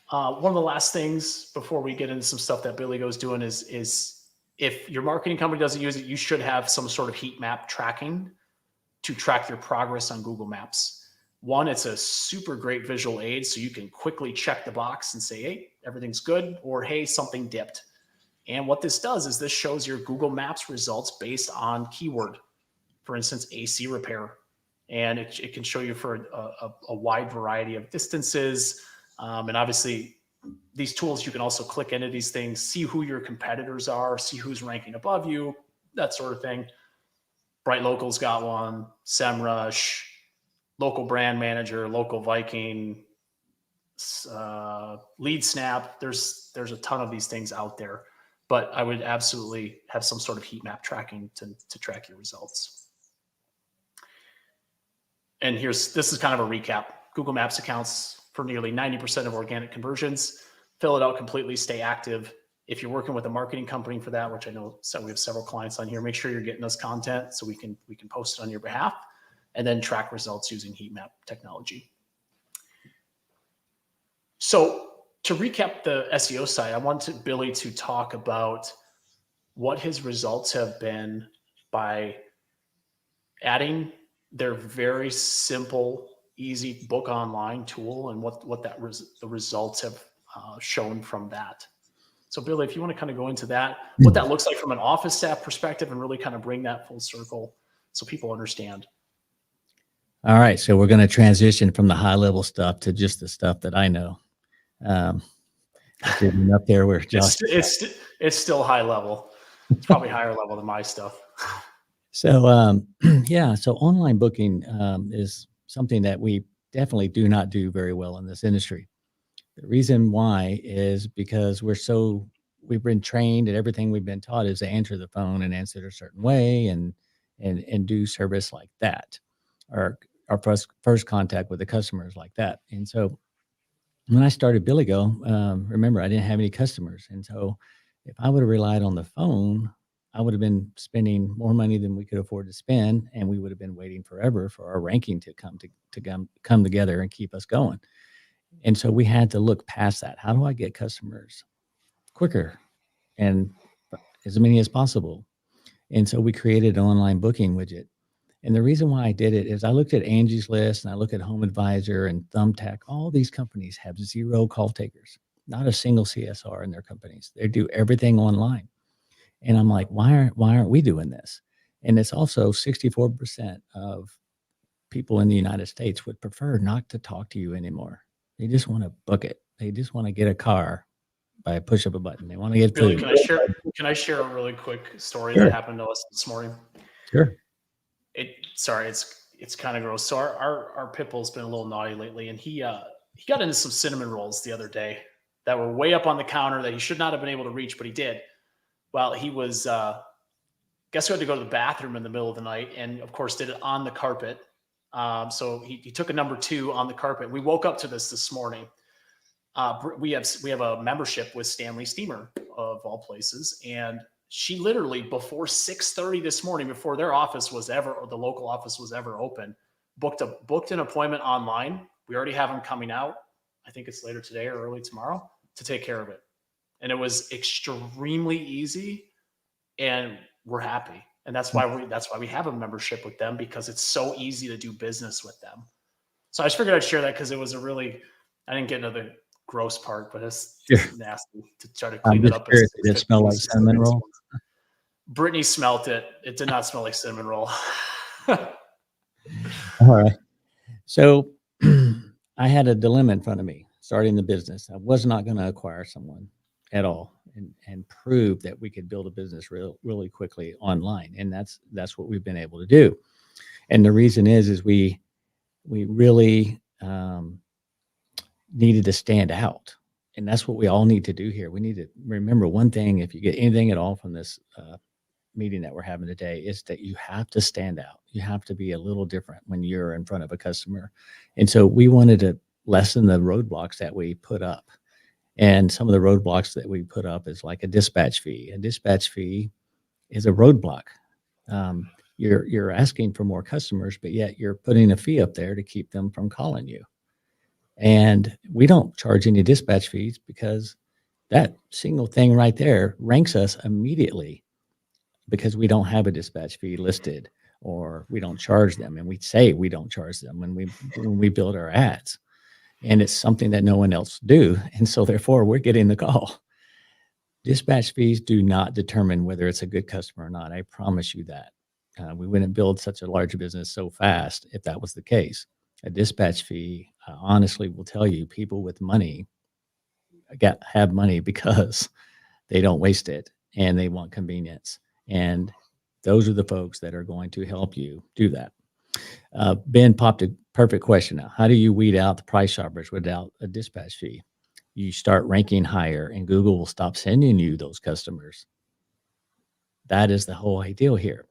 One of the last things before we get into some stuff that BillyGo is doing is if your marketing company doesn't use it, you should have some sort of heat map tracking to track your progress on Google Maps. One, it's a super great visual aid, so you can quickly check the box and say, hey, everything's good, or hey, something dipped. And what this does is this shows your Google Maps results based on keyword. For instance, AC repair. And it can show you for a wide variety of distances. And obviously, these tools, you can also click into these things, see who your competitors are, see who's ranking above you, that sort of thing. Bright Local's got one, SEMrush, Local Brand Manager, Local Viking, Lead Snap. There's a ton of these things out there, but I would absolutely have some sort of heat map tracking to track your results. And this is kind of a recap. Google Maps accounts for nearly 90% of organic conversions. Fill it out completely, stay active. If you're working with a marketing company for that, which I know we have several clients on here, make sure you're getting us content so we can post it on your behalf, and then track results using heat map technology. So to recap the SEO side, I wanted Billy to talk about what his results have been by adding their very simple, easy book online tool, and what the results have shown from that. So Billy, if you want to kind of go into that, what that looks like from an office staff perspective, and really kind of bring that full circle so people understand. All right. So we're going to transition from the high level stuff to just the stuff that I know. Up there where Josh, it's still high level. It's probably higher level than my stuff. So, yeah, so online booking is something that we definitely do not do very well in this industry. The reason why is because we've been trained, and everything we've been taught is to answer the phone and answer it a certain way and do service like that. Our first contact with the customers like that. And so when I started BillyGo, remember, I didn't have any customers. And so if I would have relied on the phone, I would have been spending more money than we could afford to spend, and we would have been waiting forever for our ranking to come together and keep us going. And so we had to look past that. How do I get customers quicker and as many as possible? And so we created an online booking widget. And the reason why I did it is I looked at Angie's List, and I look at Home Advisor and Thumbtack. All these companies have 0 call takers, not a single CSR in their companies. They do everything online. And I'm like, why aren't we doing this? And it's also 64% of people in the United States would prefer not to talk to you anymore. They just want to book it. They just want to get a car by a push of a button. They want to get Billy, food. can I share a really quick story that Sure, happened to us this morning? sure. Sorry, it's kind of gross. So our pit bull's been a little naughty lately, and he got into some cinnamon rolls the other day that were way up on the counter that he should not have been able to reach, but he did. Well, he was guess who had to go to the bathroom in the middle of the night, and of course did it on the carpet. So he took a number two on the carpet. We woke up to this morning. We have a membership with Stanley Steamer of all places, and she literally before 6:30 this morning, before their office was ever, or the local office was ever open, booked an appointment online. We already have them coming out. I think it's later today or early tomorrow to take care of it, and it was extremely easy, and we're happy. And that's why we have a membership with them, because it's so easy to do business with them. So I just figured I'd share that because it was I didn't get into the gross part, but it's Sure. nasty to try to I'm clean it just up. curious, did it smell like cinnamon roll? Brittany smelt it. It did not smell like cinnamon roll. All right. So I had a dilemma in front of me starting the business. I was not going to acquire someone at all and prove that we could build a business really quickly online. And that's what we've been able to do. And the reason is we really needed to stand out. And that's what we all need to do here. We need to remember one thing, if you get anything at all from this meeting that we're having today, is that you have to stand out. You have to be a little different when you're in front of a customer. And so we wanted to lessen the roadblocks that we put up. And some of the roadblocks that we put up is like a dispatch fee. A dispatch fee is a roadblock. You're asking for more customers, but yet you're putting a fee up there to keep them from calling you. And we don't charge any dispatch fees because that single thing right there ranks us immediately, because we don't have a dispatch fee listed, or we don't charge them. And we say we don't charge them when we build our ads. And it's something that no one else do. And so therefore we're getting the call. Dispatch fees do not determine whether it's a good customer or not. I promise you that. We wouldn't build such a large business so fast if that was the case. A dispatch fee, honestly, will tell you people with money have money because they don't waste it and they want convenience. And those are the folks that are going to help you do that. Ben popped a perfect question out. How do you weed out the price shoppers without a dispatch fee? You start ranking higher and Google will stop sending you those customers. That is the whole ideal here.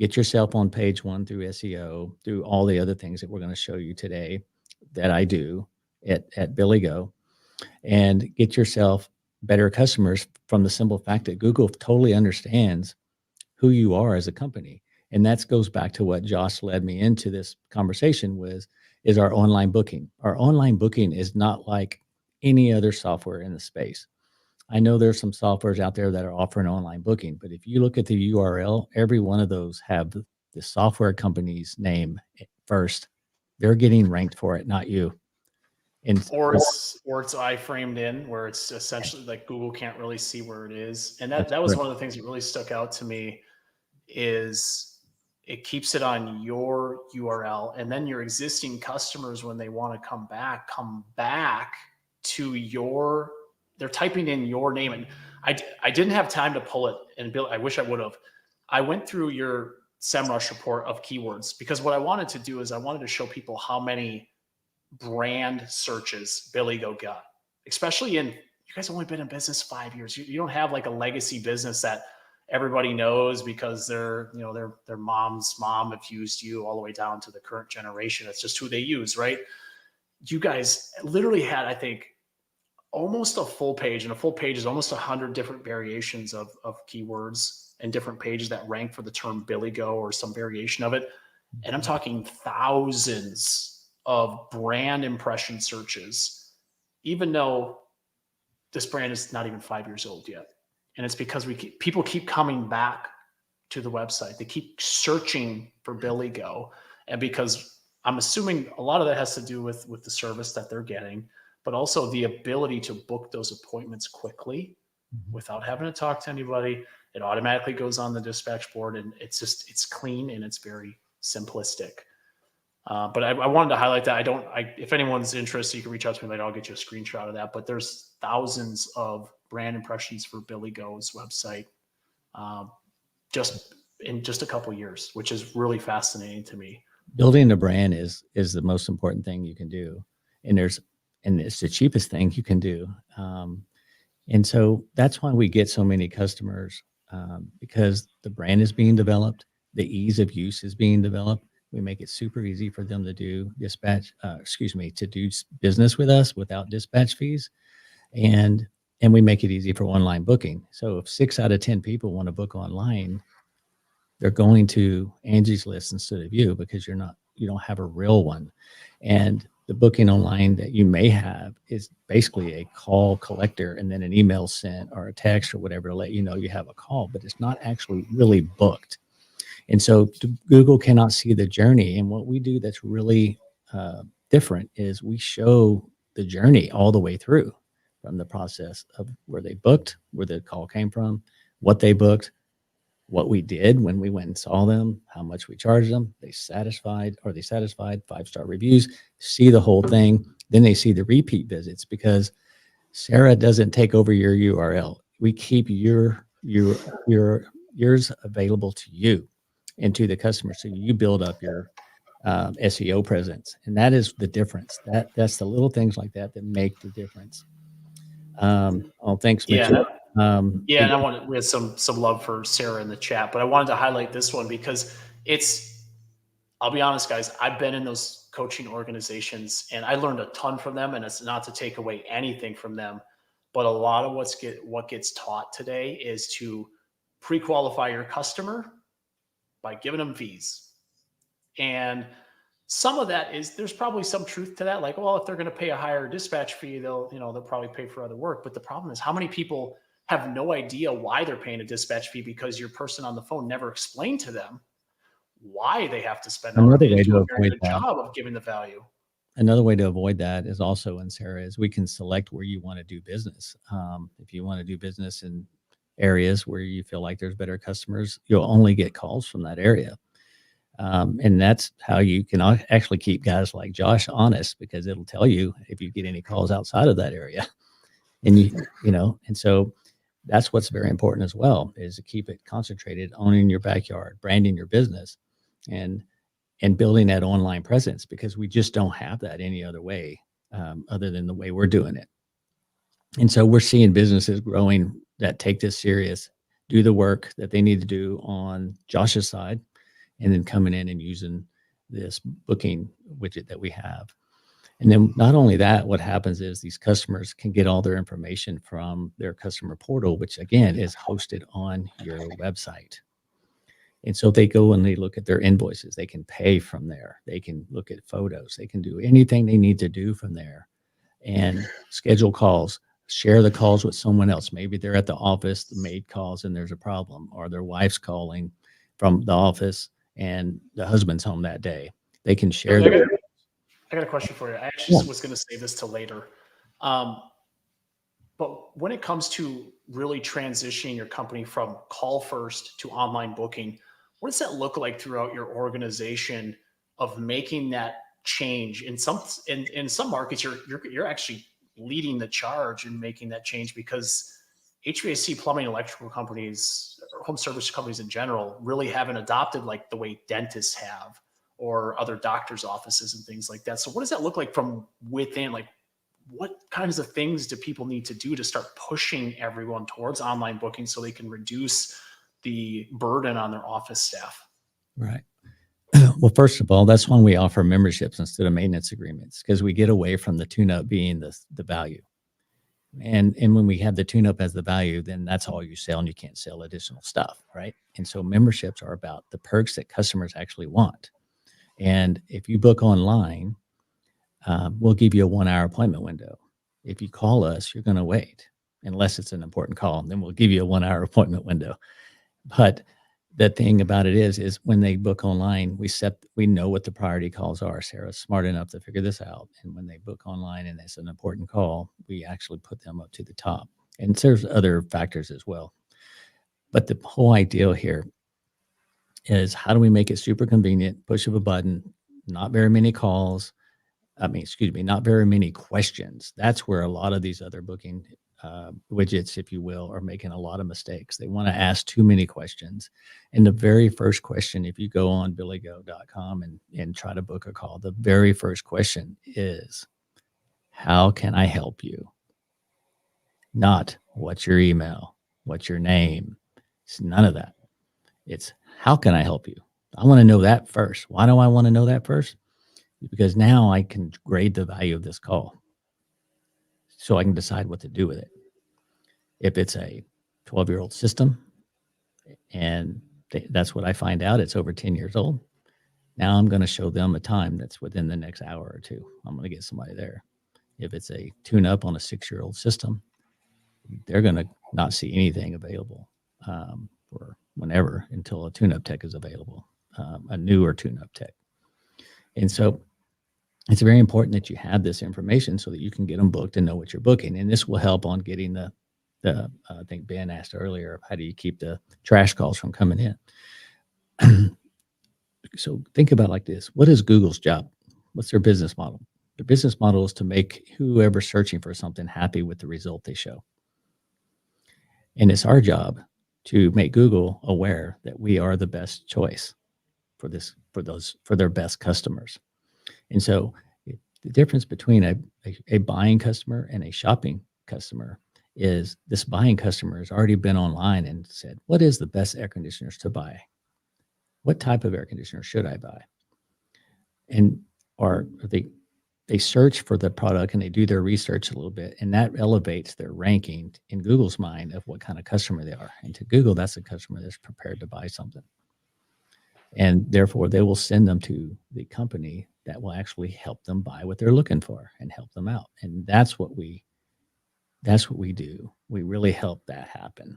Get yourself on page 1 through SEO, through all the other things that we're going to show you today that I do at BillyGo, and get yourself better customers from the simple fact that Google totally understands who you are as a company. And that goes back to what Josh led me into this conversation with, is our online booking. Our online booking is not like any other software in the space. I know there's some softwares out there that are offering online booking, but if you look at the URL, every one of those have the software company's name first. They're getting ranked for it, not you. And or it's iframed in, where it's essentially like Google can't really see where it is. And that was one of the things that really stuck out to me, is it keeps it on your URL, and then your existing customers, when they want to come back to they're typing in your name. And I didn't have time to pull it, and Bill, I wish I would have. I went through your SEMrush report of keywords, because what I wanted to do is I wanted to show people how many brand searches BillyGo got, especially you guys have only been in business 5 years. You don't have like a legacy business that everybody knows because their mom's mom have used you, all the way down to the current generation. It's just who they use, right? You guys literally had, I think, almost a full page, and a full page is almost 100 different variations of keywords and different pages that rank for the term BillyGo or some variation of it. And I'm talking thousands of brand impression searches, even though this brand is not even 5 years old yet. And it's because people keep coming back to the website. They keep searching for BillyGo. And because I'm assuming a lot of that has to do with the service that they're getting, but also the ability to book those appointments quickly without having to talk to anybody. It automatically goes on the dispatch board, and it's clean and it's very simplistic. But I wanted to highlight that. If anyone's interested, you can reach out to me later. I'll get you a screenshot of that. But there's thousands of brand impressions for BillyGo's website, um, just in just a couple years, which is really fascinating to me. Building a brand is the most important thing you can do, and it's the cheapest thing you can do. And so that's why we get so many customers, because the brand is being developed, the ease of use is being developed. We make it super easy for them to do to do business with us without dispatch fees, and we make it easy for online booking. So if 6 out of 10 people want to book online, they're going to Angie's List instead of you, because you don't have a real one. And the booking online that you may have is basically a call collector and then an email sent or a text or whatever to let you know you have a call, but it's not actually really booked. And so Google cannot see the journey. And what we do that's really different is we show the journey all the way through, from the process of where they booked, where the call came from, what they booked, what we did when we went and saw them, how much we charged them, they satisfied, 5-star reviews, see the whole thing. Then they see the repeat visits, because Sarah doesn't take over your URL. We keep yours available to you and to the customer. So you build up your SEO presence. And that is the difference. That's the little things like that that make the difference. Thanks, Yeah, Mitchell. yeah, and we had some love for Sarah in the chat, but I wanted to highlight this one because it's. I'll be honest, guys. I've been in those coaching organizations, and I learned a ton from them. And it's not to take away anything from them, but a lot of what gets taught today is to pre-qualify your customer by giving them fees. And some of that is, there's probably some truth to that. Like, well, if they're going to pay a higher dispatch fee, they'll probably pay for other work. But the problem is, how many people have no idea why they're paying a dispatch fee, because your person on the phone never explained to them why they have to spend that, or another they way didn't do to a very avoid good that. job of giving the value. Another way to avoid that is also in Sarah is we can select where you want to do business. If you want to do business in areas where you feel like there's better customers, you'll only get calls from that area. And that's how you can actually keep guys like Josh honest, because it'll tell you if you get any calls outside of that area. And and so that's what's very important as well, is to keep it concentrated, owning your backyard, branding your business, and building that online presence, because we just don't have that any other way, other than the way we're doing it. And so we're seeing businesses growing that take this serious, do the work that they need to do on Josh's side, and then coming in and using this booking widget that we have. And then not only that, what happens is these customers can get all their information from their customer portal, which again is hosted on your website. And so they go and they look at their invoices. They can pay from there. They can look at photos. They can do anything they need to do from there, and schedule calls, share the calls with someone else. Maybe they're at the office, the maid calls and there's a problem, or their wife's calling from the office and the husband's home that day. They can share I that. got a question for you. I actually Yeah. was going to save this till later. Um, But when it comes to really transitioning your company from call first to online booking, what does that look like throughout your organization of making that change? In some markets, you're actually leading the charge in making that change, because HVAC, plumbing, electrical companies, or home service companies in general, really haven't adopted like the way dentists have, or other doctors' offices and things like that. So what does that look like from within? Like, what kinds of things do people need to do to start pushing everyone towards online booking so they can reduce the burden on their office staff? Right. Well, first of all, that's when we offer memberships instead of maintenance agreements, because we get away from the tune-up being the value. And when we have the tune-up as the value, then that's all you sell, and you can't sell additional stuff, right? And so memberships are about the perks that customers actually want. And if you book online, we'll give you a 1-hour appointment window. If you call us, you're going to wait, unless it's an important call, and then we'll give you a 1-hour appointment window. But the thing about it is when they book online, we know what the priority calls are. Sarah's smart enough to figure this out. And when they book online and it's an important call, we actually put them up to the top. And there's other factors as well. But the whole ideal here is, how do we make it super convenient, push of a button, not very many calls, not very many questions. That's where a lot of these other booking widgets, if you will, are making a lot of mistakes. They want to ask too many questions. And the very first question, if you go on BillyGo.com and try to book a call, the very first question is, how can I help you? Not what's your email, what's your name. It's none of that. It's, how can I help you? I want to know that first. Why do I want to know that first? Because now I can grade the value of this call, so I can decide what to do with it. If it's a 12-year-old system and that's what I find out, it's over 10 years old, now I'm going to show them a time that's within the next hour or two. I'm going to get somebody there. If it's a tune-up on a 6-year-old system, they're going to not see anything available for whenever until a tune-up tech is available, a newer tune-up tech. And so it's very important that you have this information so that you can get them booked and know what you're booking. And this will help on getting I think Ben asked earlier, how do you keep the trash calls from coming in? So think about it like this. What is Google's job? What's their business model? Their business model is to make whoever's searching for something happy with the result they show. And it's our job to make Google aware that we are the best choice for their best customers. And so the difference between a buying customer and a shopping customer is, this buying customer has already been online and said, what is the best air conditioners to buy? What type of air conditioner should I buy? And or they search for the product and they do their research a little bit, and that elevates their ranking in Google's mind of what kind of customer they are. And to Google, that's a customer that's prepared to buy something. And therefore, they will send them to the company that will actually help them buy what they're looking for and help them out. And that's what we do. We really help that happen.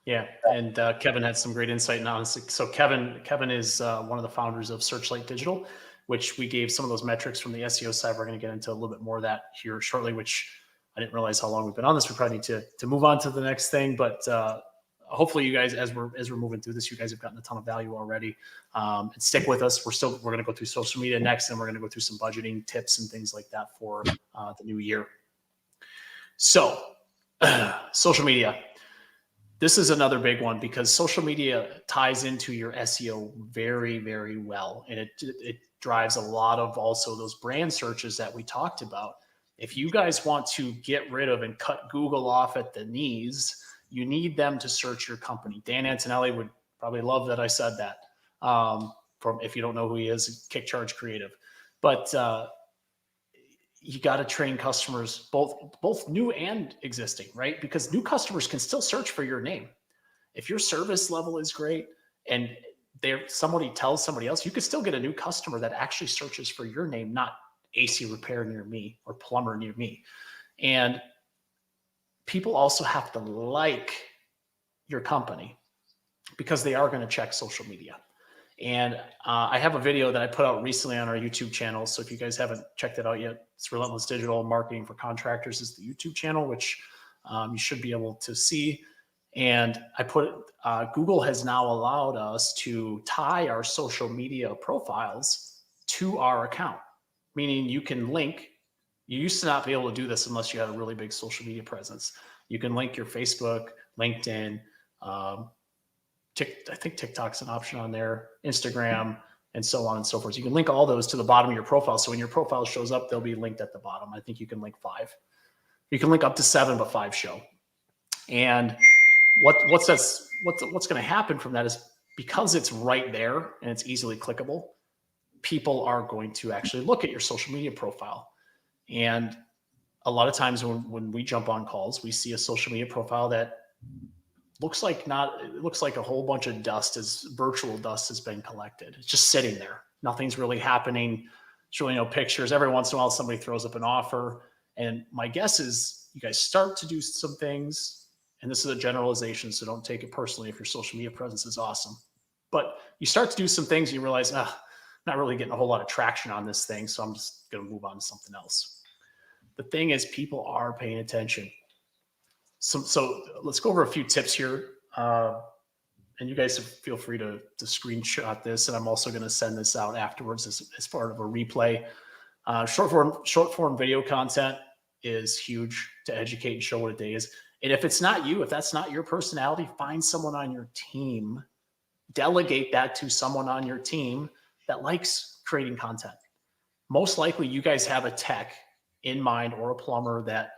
Yeah, and Kevin had some great insight now. So Kevin is one of the founders of Searchlight Digital, which we gave some of those metrics from the SEO side. We're going to get into a little bit more of that here shortly, which I didn't realize how long we've been on this. We probably need to move on to the next thing, but hopefully you guys, as we're moving through this, you guys have gotten a ton of value already. And stick with us. We're going to go through social media next, and we're going to go through some budgeting tips and things like that for the new year. So social media. This is another big one because social media ties into your SEO very, very well. And it drives a lot of also those brand searches that we talked about. If you guys want to get rid of and cut Google off at the knees, you need them to search your company. Dan Antonelli would probably love that I said that. If you don't know who he is, Kick Charge Creative. But you got to train customers, both new and existing, right? Because new customers can still search for your name. If your service level is great and somebody tells somebody else, you could still get a new customer that actually searches for your name, not AC repair near me or plumber near me. And people also have to like your company because they are going to check social media. And I have a video that I put out recently on our YouTube channel. So if you guys haven't checked it out yet, it's Relentless Digital Marketing for Contractors is the YouTube channel, which you should be able to see. And I Google has now allowed us to tie our social media profiles to our account, meaning you can link. You used to not be able to do this unless you had a really big social media presence. You can link your Facebook, LinkedIn, I think TikTok's an option on there, Instagram, and so on and so forth. You can link all those to the bottom of your profile. So when your profile shows up, they'll be linked at the bottom. I think you can link 5. You can link up to 7, but 5 show. And what's going to happen from that is, because it's right there and it's easily clickable, people are going to actually look at your social media profile. And a lot of times when we jump on calls, we see a social media profile that looks like a whole bunch of virtual dust has been collected. It's just sitting there. Nothing's really happening. There's really no pictures. Every once in a while, somebody throws up an offer. And my guess is you guys start to do some things, and this is a generalization, so don't take it personally if your social media presence is awesome. But you start to do some things and you realize, not really getting a whole lot of traction on this thing, so I'm just going to move on to something else. The thing is, people are paying attention. So let's go over a few tips here And you guys feel free to screenshot this. And I'm also going to send this out afterwards as part of a replay. Short form video content is huge to educate and show what a day is. And if it's not you, if that's not your personality, find someone on your team, delegate that to someone on your team that likes creating content. Most likely you guys have a tech in mind or a plumber that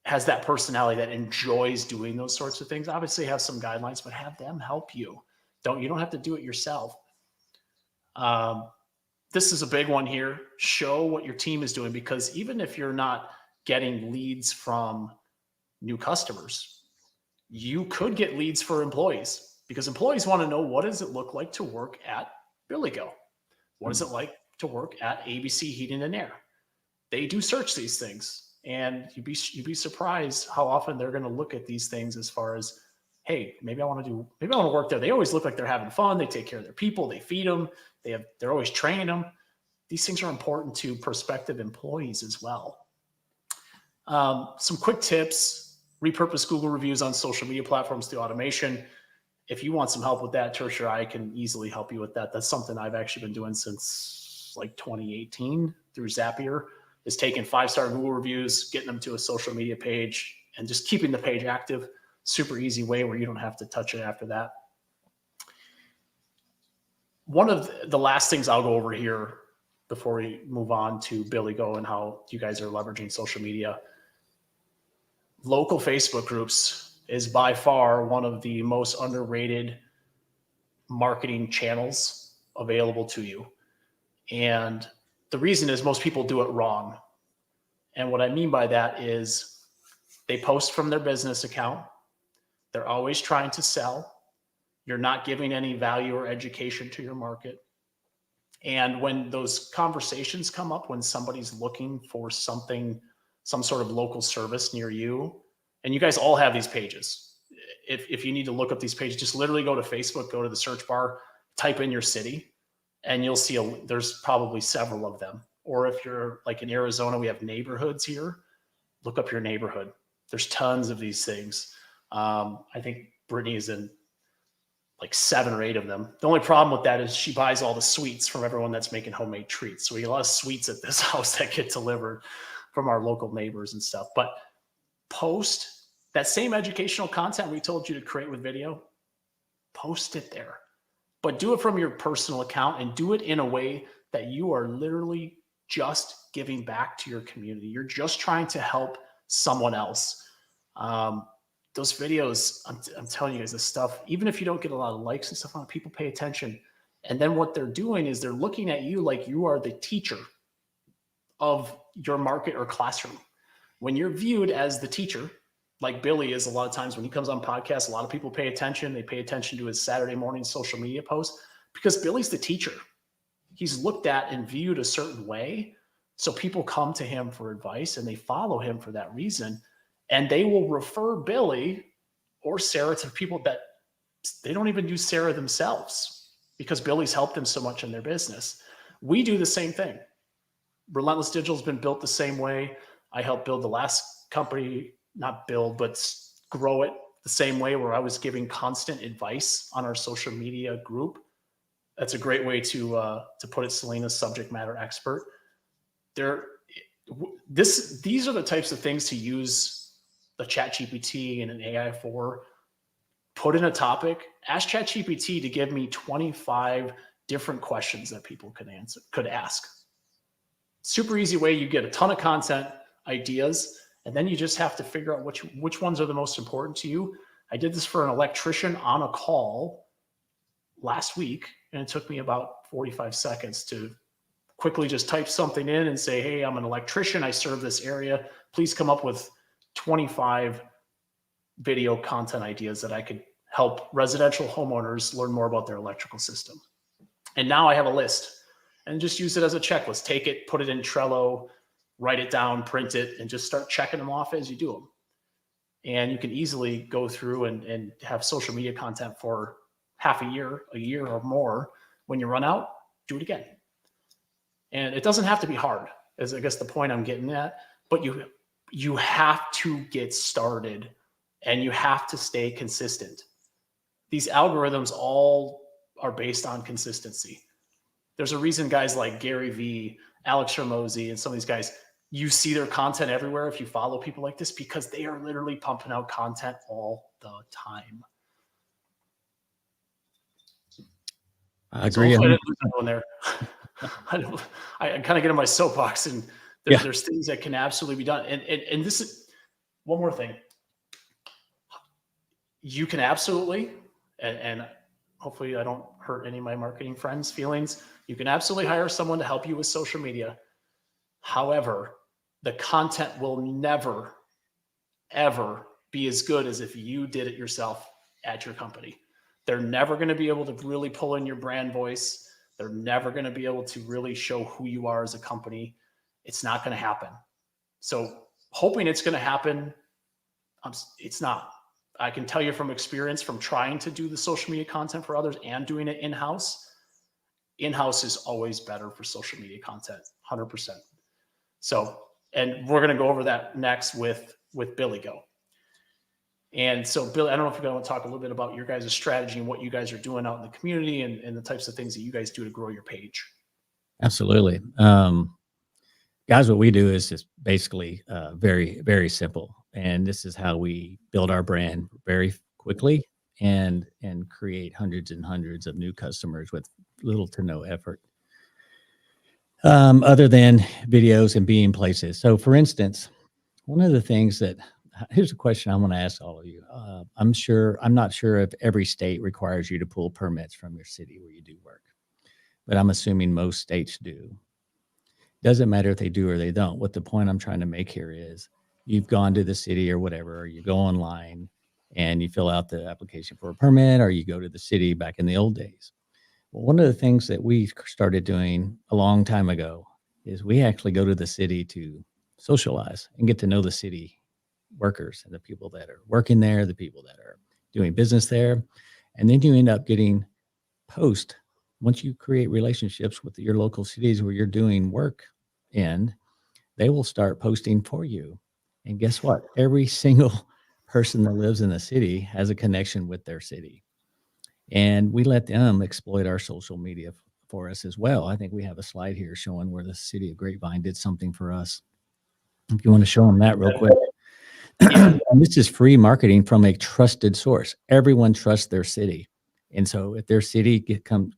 has that personality that enjoys doing those sorts of things. Obviously have some guidelines, but have them help you. You don't have to do it yourself. This is a big one here. Show what your team is doing, because even if you're not getting leads from new customers, you could get leads for employees, because employees want to know, what does it look like to work at BillyGo? What is it like to work at ABC Heating and Air? They do search these things, and you'd be surprised how often they're going to look at these things as far as, hey, maybe I want to work there. They always look like they're having fun. They take care of their people. They feed them. They're always training them. These things are important to prospective employees as well. Some quick tips: repurpose Google reviews on social media platforms through automation. If you want some help with that, Tersh or I can easily help you with that. That's something I've actually been doing since like 2018 through Zapier, is taking 5-star Google reviews, getting them to a social media page, and just keeping the page active. Super easy way where you don't have to touch it after that. One of the last things I'll go over here before we move on to BillyGo and how you guys are leveraging social media. Local Facebook groups is by far one of the most underrated marketing channels available to you. And the reason is most people do it wrong. And what I mean by that is they post from their business account. They're always trying to sell. You're not giving any value or education to your market. And when those conversations come up, when somebody's looking for something, some sort of local service near you, and you guys all have these pages. If you need to look up these pages, just literally go to Facebook, go to the search bar, type in your city, and you'll see there's probably several of them. Or if you're like in Arizona, we have neighborhoods here. Look up your neighborhood. There's tons of these things. I think Brittany is in like 7 or 8 of them. The only problem with that is she buys all the sweets from everyone that's making homemade treats. So we get a lot of sweets at this house that get delivered from our local neighbors and stuff. But post that same educational content we told you to create with video, post it there. But do it from your personal account, and do it in a way that you are literally just giving back to your community. You're just trying to help someone else. Those videos, I'm telling you guys, this stuff, even if you don't get a lot of likes and stuff on it, people pay attention. And then what they're doing is they're looking at you like you are the teacher of your market or classroom. When you're viewed as the teacher, like Billy is a lot of times when he comes on podcasts, a lot of people pay attention. They pay attention to his Saturday morning social media posts because Billy's the teacher. He's looked at and viewed a certain way. So people come to him for advice and they follow him for that reason. And they will refer Billy or Sarah to people that they don't even use Sarah themselves because Billy's helped them so much in their business. We do the same thing. Relentless Digital has been built the same way. I helped build the last company, not build, but grow it the same way, where I was giving constant advice on our social media group. That's a great way to put it, Selena's subject matter expert. These are the types of things to use the ChatGPT and an AI for. Put in a topic, ask ChatGPT to give me 25 different questions that people could ask. Super easy way. You get a ton of content ideas, and then you just have to figure out which ones are the most important to you. I did this for an electrician on a call last week, and it took me about 45 seconds to quickly just type something in and say, hey, I'm an electrician. I serve this area. Please come up with 25 video content ideas that I could help residential homeowners learn more about their electrical system. And now I have a list, and just use it as a checklist. Take it, put it in Trello, write it down, print it, and just start checking them off as you do them. And you can easily go through and have social media content for half a year or more. When you run out, do it again. And it doesn't have to be hard, is I guess the point I'm getting at, but you have to get started and you have to stay consistent. these algorithms all are based on consistency. There's a reason guys like Gary Vee, Alex Hormozy, and some of these guys, you see their content everywhere if you follow people like this, because they are literally pumping out content all the time. I So agree. hopefully I didn't lose everyone there. I kind of get in my soapbox, and there's things that can absolutely be done. And this is one more thing. You can absolutely, and hopefully I don't hurt any of my marketing friends' feelings. You can absolutely hire someone to help you with social media. However, the content will never, ever be as good as if you did it yourself at your company. They're never going to be able to really pull in your brand voice. They're never going to be able to really show who you are as a company. It's not going to happen. So hoping it's going to happen, it's not. I can tell you from experience, from trying to do the social media content for others and doing it in-house, in-house is always better for social media content, 100%. So, and we're going to go over that next with BillyGo. And so, Billy, I don't know if you're going to talk a little bit about your guys' strategy and what you guys are doing out in the community, and the types of things that you guys do to grow your page. Absolutely. Guys, what we do is just basically very, very simple. And this is how we build our brand very quickly and create hundreds and hundreds of new customers with little to no effort, other than videos and being places. So for instance, one of the things that, here's a question I want to ask all of you. I'm not sure if every state requires you to pull permits from your city where you do work, but I'm assuming most states do. Doesn't matter if they do or they don't. What the point I'm trying to make here is, you've gone to the city or whatever, or you go online and you fill out the application for a permit, or you go to the city back in the old days. Well, one of the things that we started doing a long time ago is we actually go to the city to socialize and get to know the city workers and the people that are working there, the people that are doing business there. And then you end up getting post. Once you create relationships with your local cities where you're doing work in, they will start posting for you. And guess what? Every single person that lives in the city has a connection with their city. And we let them exploit our social media for us as well. I think we have a slide here showing where the city of Grapevine did something for us. If you want to show them that real quick. Yeah. And this is free marketing from a trusted source. Everyone trusts their city. And so if their city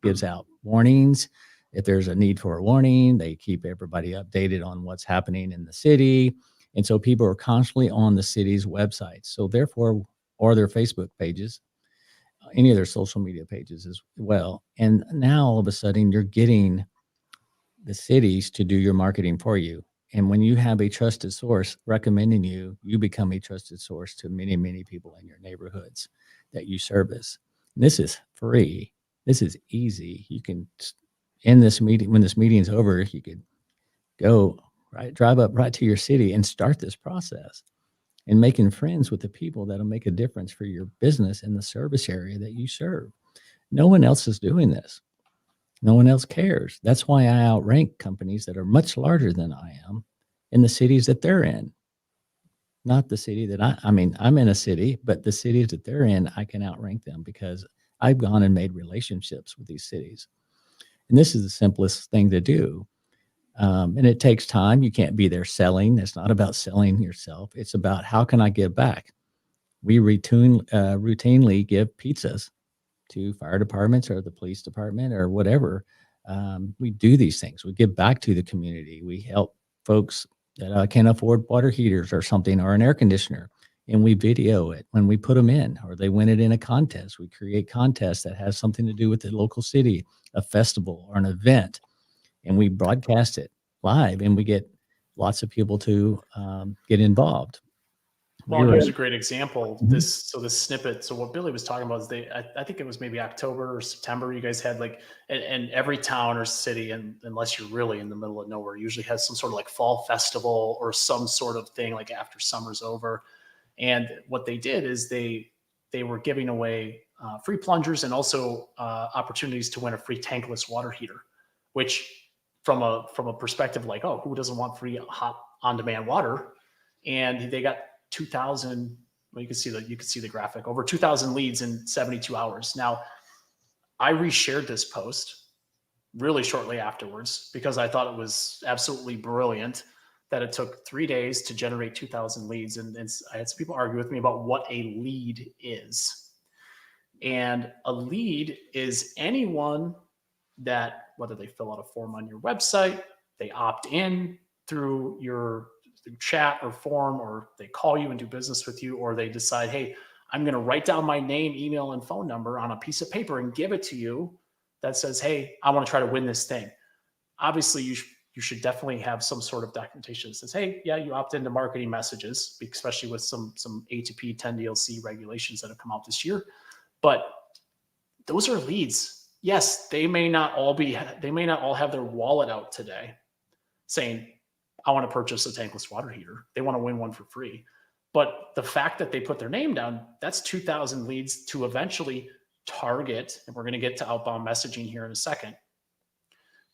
gives out warnings, if there's a need for a warning, they keep everybody updated on what's happening in the city. And so people are constantly on the city's websites. So therefore, or their Facebook pages, any of their social media pages as well. And now all of a sudden you're getting the cities to do your marketing for you. And when you have a trusted source recommending you, you become a trusted source to many, many people in your neighborhoods that you service. And this is free. This is easy. You can end this meeting. When this meeting is over, you could go drive up right to your city and start this process and making friends with the people that'll make a difference for your business in the service area that you serve. No one else is doing this. No one else cares. That's why I outrank companies that are much larger than I am in the cities that they're in. Not the city that I mean, I'm in a city, but the cities that they're in, I can outrank them because I've gone and made relationships with these cities. And this is the simplest thing to do. And it takes time. You can't be there selling. It's not about selling yourself. It's about, how can I give back? We routinely give pizzas to fire departments or the police department or whatever. We do these things. We give back to the community. We help folks that can't afford water heaters or something, or an air conditioner, and we video it when we put them in, or they win it in a contest. We create contests that has something to do with the local city, a festival or an event, and we broadcast it live, and we get lots of people to get involved. Well, here's a great example. This snippet. So what Billy was talking about is I think it was maybe October or September. You guys had like, and every town or city, and unless you're really in the middle of nowhere, usually has some sort of like fall festival or some sort of thing like after summer's over. And what they did is they were giving away free plungers and also opportunities to win a free tankless water heater, which from a perspective like, oh, who doesn't want free hot on demand water? And they got 2,000 Well, you can see the graphic, over 2,000 leads in 72 hours. Now, I reshared this post really shortly afterwards because I thought it was absolutely brilliant that it took 3 days to generate 2,000 leads. And I had some people argue with me about what a lead is. And a lead is anyone that, whether they fill out a form on your website, they opt in through through chat or form, or they call you and do business with you, or they decide, hey, I'm going to write down my name, email, and phone number on a piece of paper and give it to you that says, hey, I want to try to win this thing. Obviously, you should definitely have some sort of documentation that says, hey, yeah, you opt into marketing messages, especially with some A2P 10DLC regulations that have come out this year. But those are leads. Yes, they may not all have their wallet out today saying, I want to purchase a tankless water heater. They want to win one for free. But the fact that they put their name down, that's 2,000 leads to eventually target, and we're going to get to outbound messaging here in a second,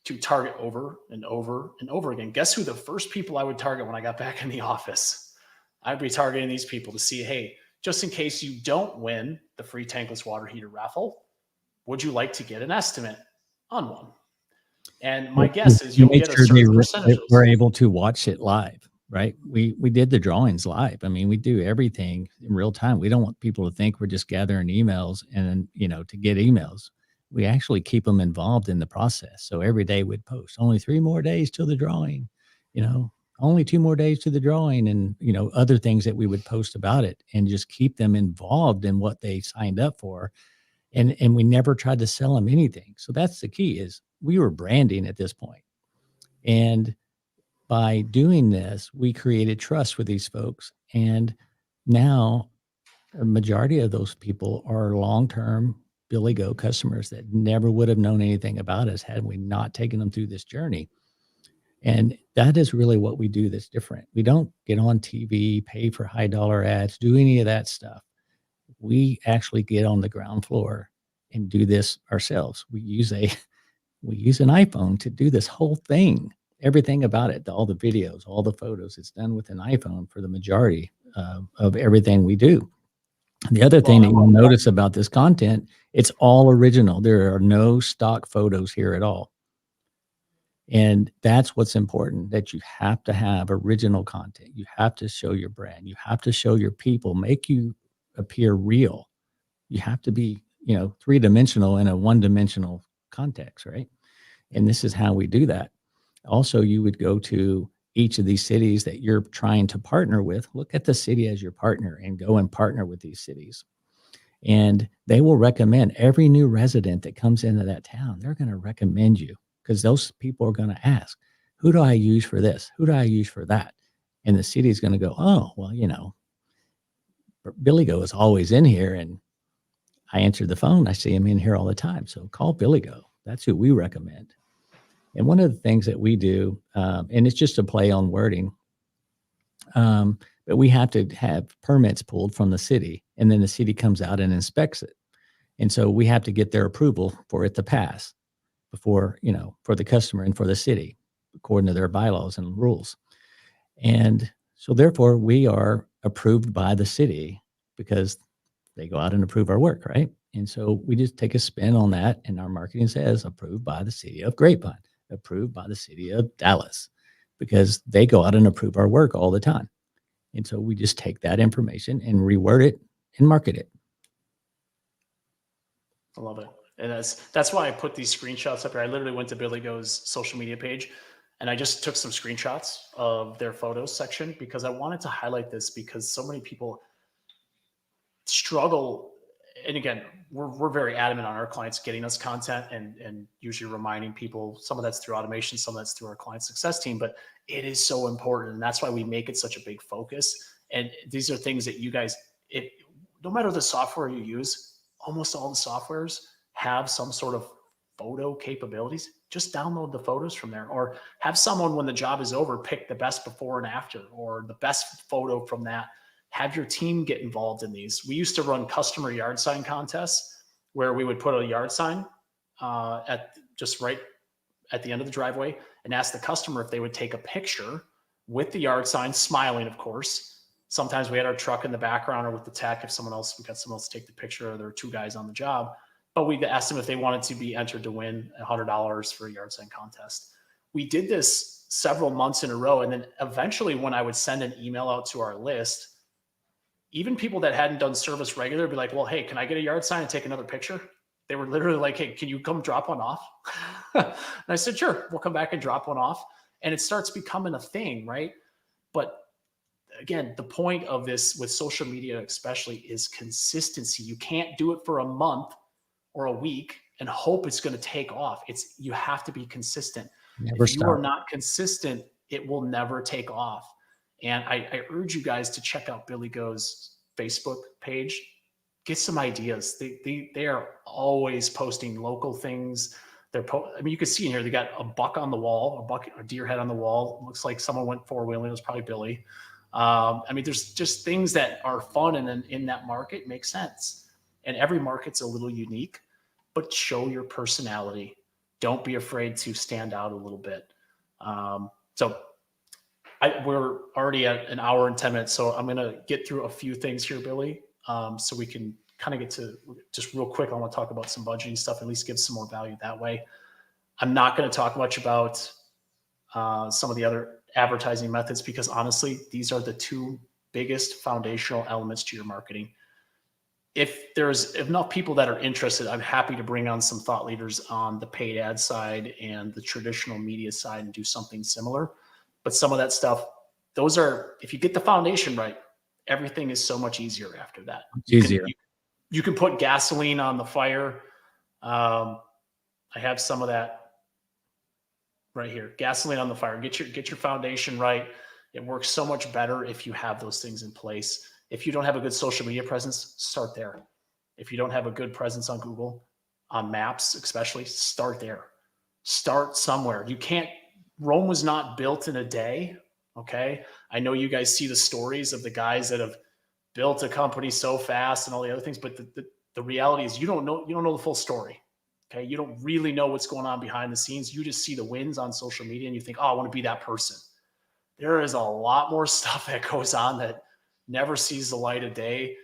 to target over and over and over again. Guess who the first people I would target when I got back in the office? I'd be targeting these people to see, hey, just in case you don't win the free tankless water heater raffle, would you like to get an estimate on one? And my guess is you'll get a certain percentage. They were able to watch it live, right? We did the drawings live. I mean, we do everything in real time. We don't want people to think we're just gathering emails and, to get emails. We actually keep them involved in the process. So every day we'd post only 3 more days till the drawing, only 2 more days to the drawing, and, other things that we would post about it, and just keep them involved in what they signed up for. And we never tried to sell them anything. So that's the key, is we were branding at this point. And by doing this, we created trust with these folks. And now a majority of those people are long-term BillyGo customers that never would have known anything about us had we not taken them through this journey. And that is really what we do that's different. We don't get on TV, pay for high dollar ads, do any of that stuff. We actually get on the ground floor and do this ourselves. We use an iPhone to do this whole thing, everything about it, all the videos, all the photos. It's done with an iPhone for the majority of everything we do. The other thing that you'll notice about this content, it's all original. There are no stock photos here at all. And that's what's important, that you have to have original content. You have to show your brand. You have to show your people, make you appear real. You have to be, 3-dimensional in a 1-dimensional context, right? And this is how we do that. Also, you would go to each of these cities that you're trying to partner with. Look at the city as your partner and go and partner with these cities. And they will recommend every new resident that comes into that town. They're going to recommend you, because those people are going to ask, who do I use for this? Who do I use for that? And the city is going to go, oh, well, BillyGo is always in here, and I answer the phone. I see him in here all the time. So call BillyGo. That's who we recommend. And one of the things that we do, and it's just a play on wording, but we have to have permits pulled from the city, and then the city comes out and inspects it. And so we have to get their approval for it to pass before, for the customer and for the city, according to their bylaws and rules. And so therefore we are approved by the city because they go out and approve our work, right? And so we just take a spin on that, and our marketing says approved by the city of Grapevine, approved by the city of Dallas, because they go out and approve our work all the time. And so we just take that information and reword it and market it. I love it. And that's why I put these screenshots up here. I literally went to BillyGo's social media page and I just took some screenshots of their photos section because I wanted to highlight this, because so many people struggle. And again, we're very adamant on our clients getting us content and usually reminding people. Some of that's through automation, some of that's through our client success team, but it is so important. And that's why we make it such a big focus. And these are things that you guys, no matter the software you use, almost all the softwares have some sort of photo capabilities. Just download the photos from there, or have someone, when the job is over, pick the best before and after, or the best photo from that. Have your team get involved in these. We used to run customer yard sign contests where we would put a yard sign right at the end of the driveway and ask the customer if they would take a picture with the yard sign, smiling, of course, Sometimes we had our truck in the background or with the tech. If we got someone else to take the picture, or there were 2 guys on the job, but we asked them if they wanted to be entered to win $100 for a yard sign contest. We did this several months in a row. And then eventually when I would send an email out to our list, even people that hadn't done service regular be like, well, hey, can I get a yard sign and take another picture? They were literally like, hey, can you come drop one off? And I said, sure, we'll come back and drop one off. And it starts becoming a thing, right? But again, the point of this with social media especially is consistency. You can't do it for a month or a week and hope it's going to take off. You have to be consistent. If you are not consistent, it will never take off. And I urge you guys to check out BillyGo's Facebook page. Get some ideas. They are always posting local things. I mean, you can see in here, they got a buck on the wall, a deer head on the wall. It looks like someone went 4-wheeling. It was probably Billy. I mean, there's just things that are fun and then in that market make sense. And every market's a little unique, but show your personality. Don't be afraid to stand out a little bit. We're already at an hour and 10 minutes, so I'm going to get through a few things here, Billy, so we can kind of get to just real quick. I want to talk about some budgeting stuff, at least give some more value that way. I'm not going to talk much about some of the other advertising methods because honestly, these are the 2 biggest foundational elements to your marketing. If there's enough people that are interested, I'm happy to bring on some thought leaders on the paid ad side and the traditional media side and do something similar. But some of that stuff, if you get the foundation right, everything is so much easier after that. You can put gasoline on the fire. I have some of that right here. Gasoline on the fire. Get your foundation right. It works so much better if you have those things in place. If you don't have a good social media presence, start there. If you don't have a good presence on Google, on Maps especially, start there. Start somewhere. Rome was not built in a day, okay? I know you guys see the stories of the guys that have built a company so fast and all the other things, but the reality is you don't know the full story, okay? You don't really know what's going on behind the scenes. You just see the wins on social media and you think, oh, I want to be that person. There is a lot more stuff that goes on that never sees the light of day.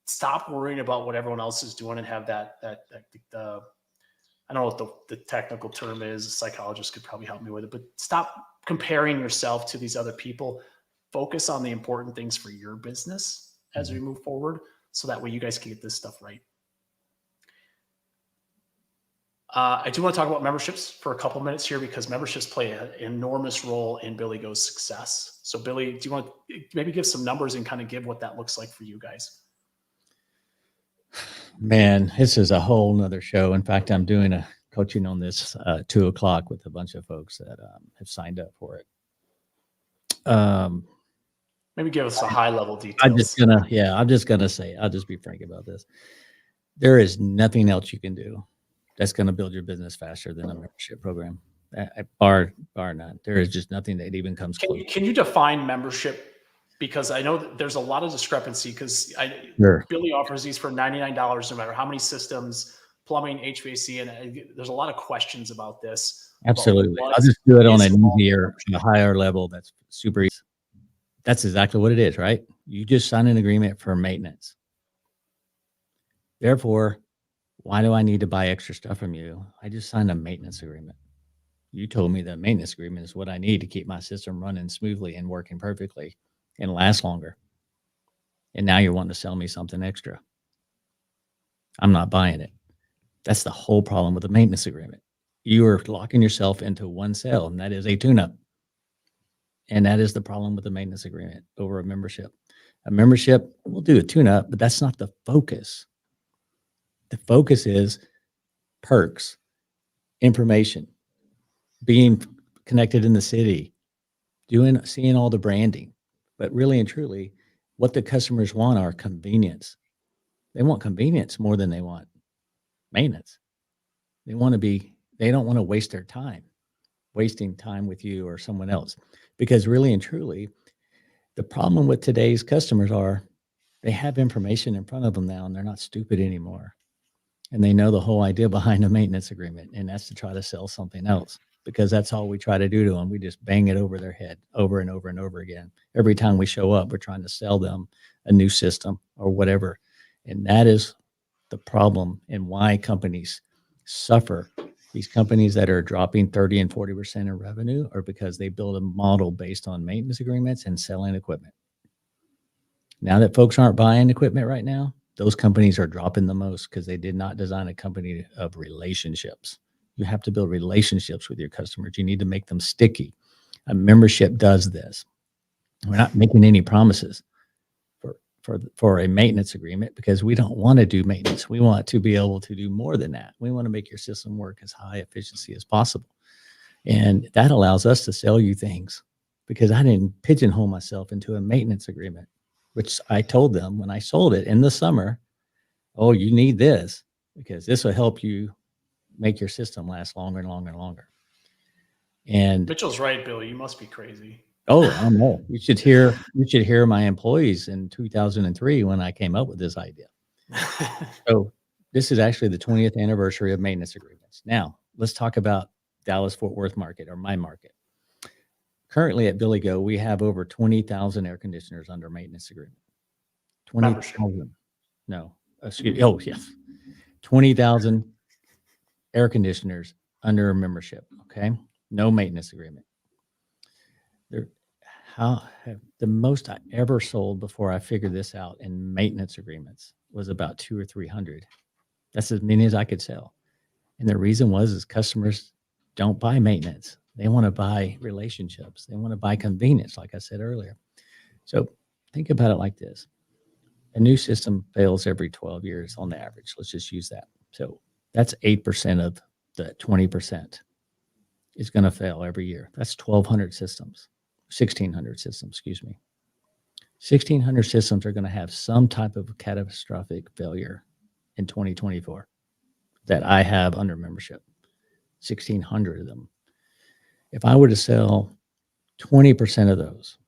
Stop worrying about what everyone else is doing and have I don't know what the technical term is. A psychologist could probably help me with it, but stop comparing yourself to these other people. Focus on the important things for your business as we move forward, so that way you guys can get this stuff right. I do want to talk about memberships for a couple minutes here because memberships play an enormous role in BillyGo's success. So Billy, do you want to maybe give some numbers and kind of give what that looks like for you guys? Man, this is a whole nother show. In fact, I'm doing a coaching on this 2:00 with a bunch of folks that have signed up for it. Maybe give us a high level details. I'm just gonna say, I'll just be frank about this. There is nothing else you can do that's going to build your business faster than a membership program. Bar none. There is just nothing that even comes close. Can you define membership? Because I know that there's a lot of discrepancy because Billy offers these for $99 no matter how many systems, plumbing, HVAC, and there's a lot of questions about this. Absolutely. I'll just do it on a higher level. That's super easy. That's exactly what it is, right? You just sign an agreement for maintenance. Therefore, why do I need to buy extra stuff from you? I just signed a maintenance agreement. You told me the maintenance agreement is what I need to keep my system running smoothly and working perfectly and last longer. And now you're wanting to sell me something extra. I'm not buying it. That's the whole problem with the maintenance agreement. You are locking yourself into one sale, and that is a tune-up. And that is the problem with the maintenance agreement over a membership. A membership will do a tune-up, but that's not the focus. The focus is perks, information, being connected in the city, seeing all the branding. But really and truly, what the customers want are convenience. They want convenience more than they want maintenance. They don't want to waste their time, wasting time with you or someone else. Because really and truly, the problem with today's customers are they have information in front of them now and they're not stupid anymore. And they know the whole idea behind a maintenance agreement, and that's to try to sell something else. because that's all we try to do to them. We just bang it over their head over and over and over again. Every time we show up, we're trying to sell them a new system or whatever. And that is the problem and why companies suffer. These companies that are dropping 30 and 40% in revenue are because they build a model based on maintenance agreements and selling equipment. Now that folks aren't buying equipment right now, those companies are dropping the most because they did not design a company of relationships. You have to build relationships with your customers. You need to make them sticky. A membership does this. We're not making any promises for a maintenance agreement because we don't want to do maintenance. We want to be able to do more than that. We want to make your system work as high efficiency as possible. And that allows us to sell you things because I didn't pigeonhole myself into a maintenance agreement, which I told them when I sold it in the summer, oh, you need this because this will help you make your system last longer and longer and longer. And Mitchell's right, Billy. You must be crazy. oh, I know. You should hear my employees in 2003 when I came up with this idea. So this is actually the 20th anniversary of maintenance agreements. Now, let's talk about Dallas-Fort Worth market or my market. Currently at BillyGo, we have over 20,000 air conditioners under maintenance agreement. 20,000. No, excuse me. Oh, yes. 20,000 air conditioners under a membership. Okay. No maintenance agreement. The most I ever sold before I figured this out in maintenance agreements was about 200 or 300. That's as many as I could sell. And the reason is customers don't buy maintenance. They want to buy relationships. They want to buy convenience, like I said earlier. So think about it like this. A new system fails every 12 years on the average. Let's just use that. So that's 8% of the 20% is going to fail every year. That's 1,200 systems. 1,600 systems, excuse me. 1,600 systems are going to have some type of catastrophic failure in 2024 that I have under membership. 1,600 of them. If I were to sell 20% of those,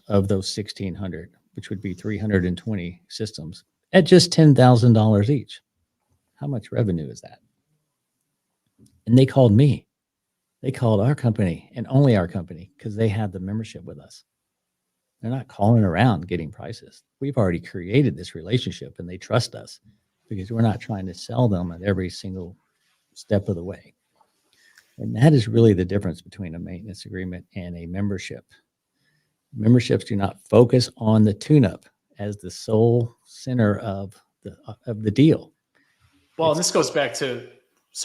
of those 1,600, which would be 320 systems at just $10,000 each, how much revenue is that? And they called me. They called our company and only our company because they have the membership with us. They're not calling around getting prices. We've already created this relationship and they trust us because we're not trying to sell them at every single step of the way. And that is really the difference between a maintenance agreement and a membership. Memberships do not focus on the tune-up as the sole center of the deal. Well, and this goes back to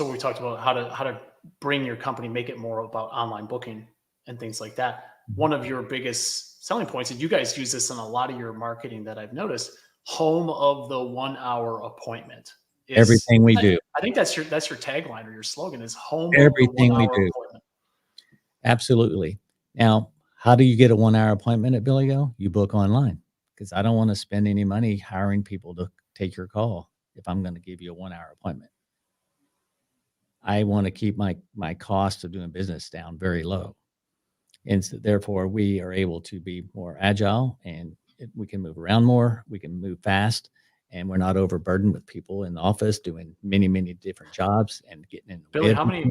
we talked about how to bring your company, make it more about online booking and things like that. One of your biggest selling points, and you guys use this in a lot of your marketing that I've noticed, home of the 1 hour appointment. Everything we do. I think that's your tagline or your slogan is home Everything of the 1 we hour do. appointment. Absolutely. Now, how do you get a 1 hour appointment at BillyGo? You book online because I don't want to spend any money hiring people to take your call if I'm going to give you a 1 hour appointment. I want to keep my cost of doing business down very low. And so therefore we are able to be more agile and we can move around more, we can move fast, and we're not overburdened with people in the office doing many, many different jobs and getting in the Billy, way.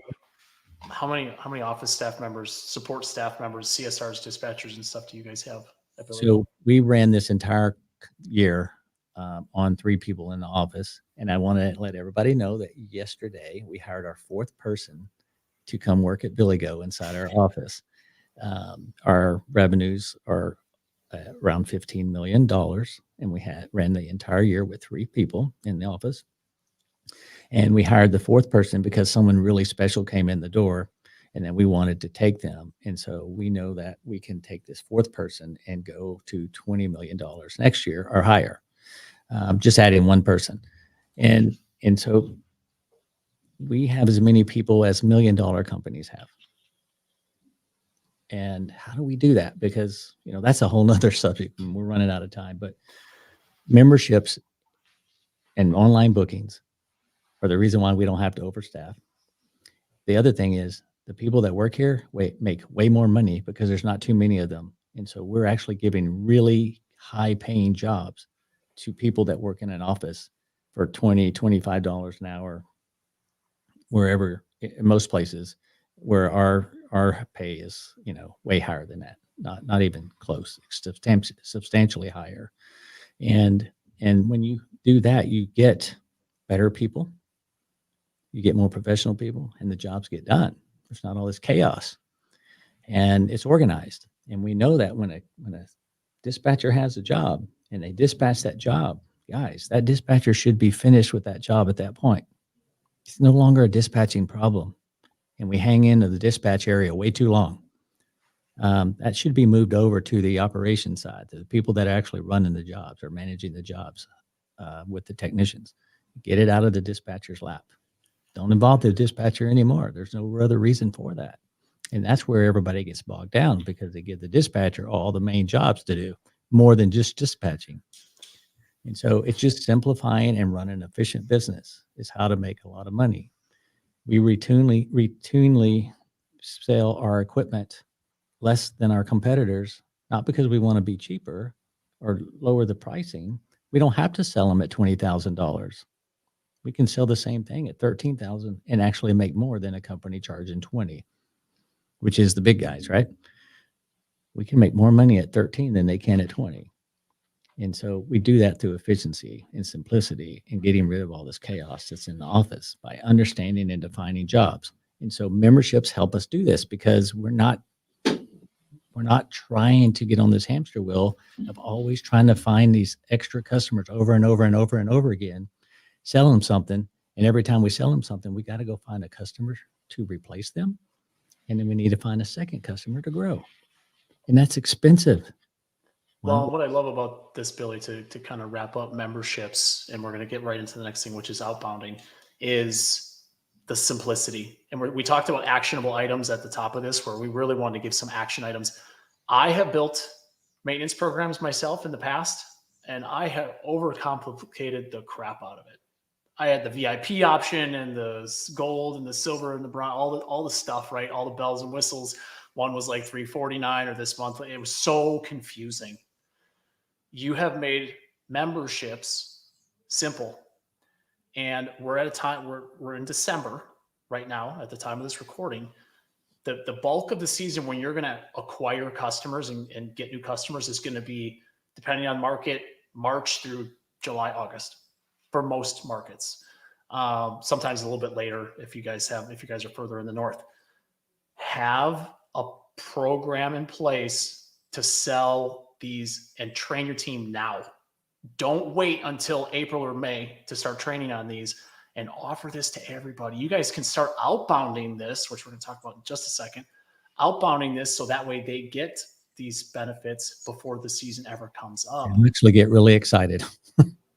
how many office staff members, support staff members, CSRs, dispatchers, and stuff do you guys have at BillyGo? So we ran this entire year on 3 people in the office. And I want to let everybody know that yesterday we hired our 4th person to come work at BillyGo inside our office. Our revenues are around $15 million. And we ran the entire year with 3 people in the office. And we hired the 4th person because someone really special came in the door and then we wanted to take them. And so we know that we can take this 4th person and go to $20 million next year or higher, just adding 1 person. And so we have as many people as $1 million companies have. And how do we do that? Because, that's a whole nother subject and we're running out of time, but memberships and online bookings are the reason why we don't have to overstaff. The other thing is the people that work here make way more money because there's not too many of them. And so we're actually giving really high paying jobs to people that work in an office for $20, $25 an hour, wherever, in most places, where our pay is, way higher than that. Not even close, substantially higher. And when you do that, you get better people, you get more professional people, and the jobs get done. There's not all this chaos, and it's organized. And we know that when a dispatcher has a job and they dispatch that job, guys, that dispatcher should be finished with that job at that point. It's no longer a dispatching problem, and we hang into the dispatch area way too long. That should be moved over to the operation side, to the people that are actually running the jobs or managing the jobs with the technicians. Get it out of the dispatcher's lap. Don't involve the dispatcher anymore. There's no other reason for that. And that's where everybody gets bogged down, because they give the dispatcher all the main jobs to do, more than just dispatching. And so it's just simplifying and running an efficient business is how to make a lot of money. We routinely sell our equipment less than our competitors, not because we want to be cheaper or lower the pricing. We don't have to sell them at $20,000. We can sell the same thing at $13,000 and actually make more than a company charging 20, which is the big guys, right? We can make more money at 13 than they can at 20. And so we do that through efficiency and simplicity and getting rid of all this chaos that's in the office by understanding and defining jobs. And so memberships help us do this, because we're not trying to get on this hamster wheel of always trying to find these extra customers over and over and over and over again, sell them something. And every time we sell them something, we got to go find a customer to replace them. And then we need to find a second customer to grow. And that's expensive. Well, what I love about this, Billy, to kind of wrap up memberships, and we're going to get right into the next thing, which is outbounding, is the simplicity. And we talked about actionable items at the top of this, where we really wanted to give some action items. I have built maintenance programs myself in the past, and I have overcomplicated the crap out of it. I had the VIP option and the gold and the silver and the bronze, all the stuff, right? All the bells and whistles. One was like $349, or this month. It was so confusing. You have made memberships simple. And we're at a time, we're in December right now at the time of this recording. The bulk of the season, when you're going to acquire customers and get new customers, is going to be, depending on market, March through July, August for most markets. Sometimes a little bit later if you guys are further in the north. Have a program in place to sell these and train your team now. Don't wait until April or May to start training on these, and offer this to everybody. You guys can start outbounding this, which we're going to talk about in just a second. Outbounding this so that way they get these benefits before the season ever comes up. I actually get really excited.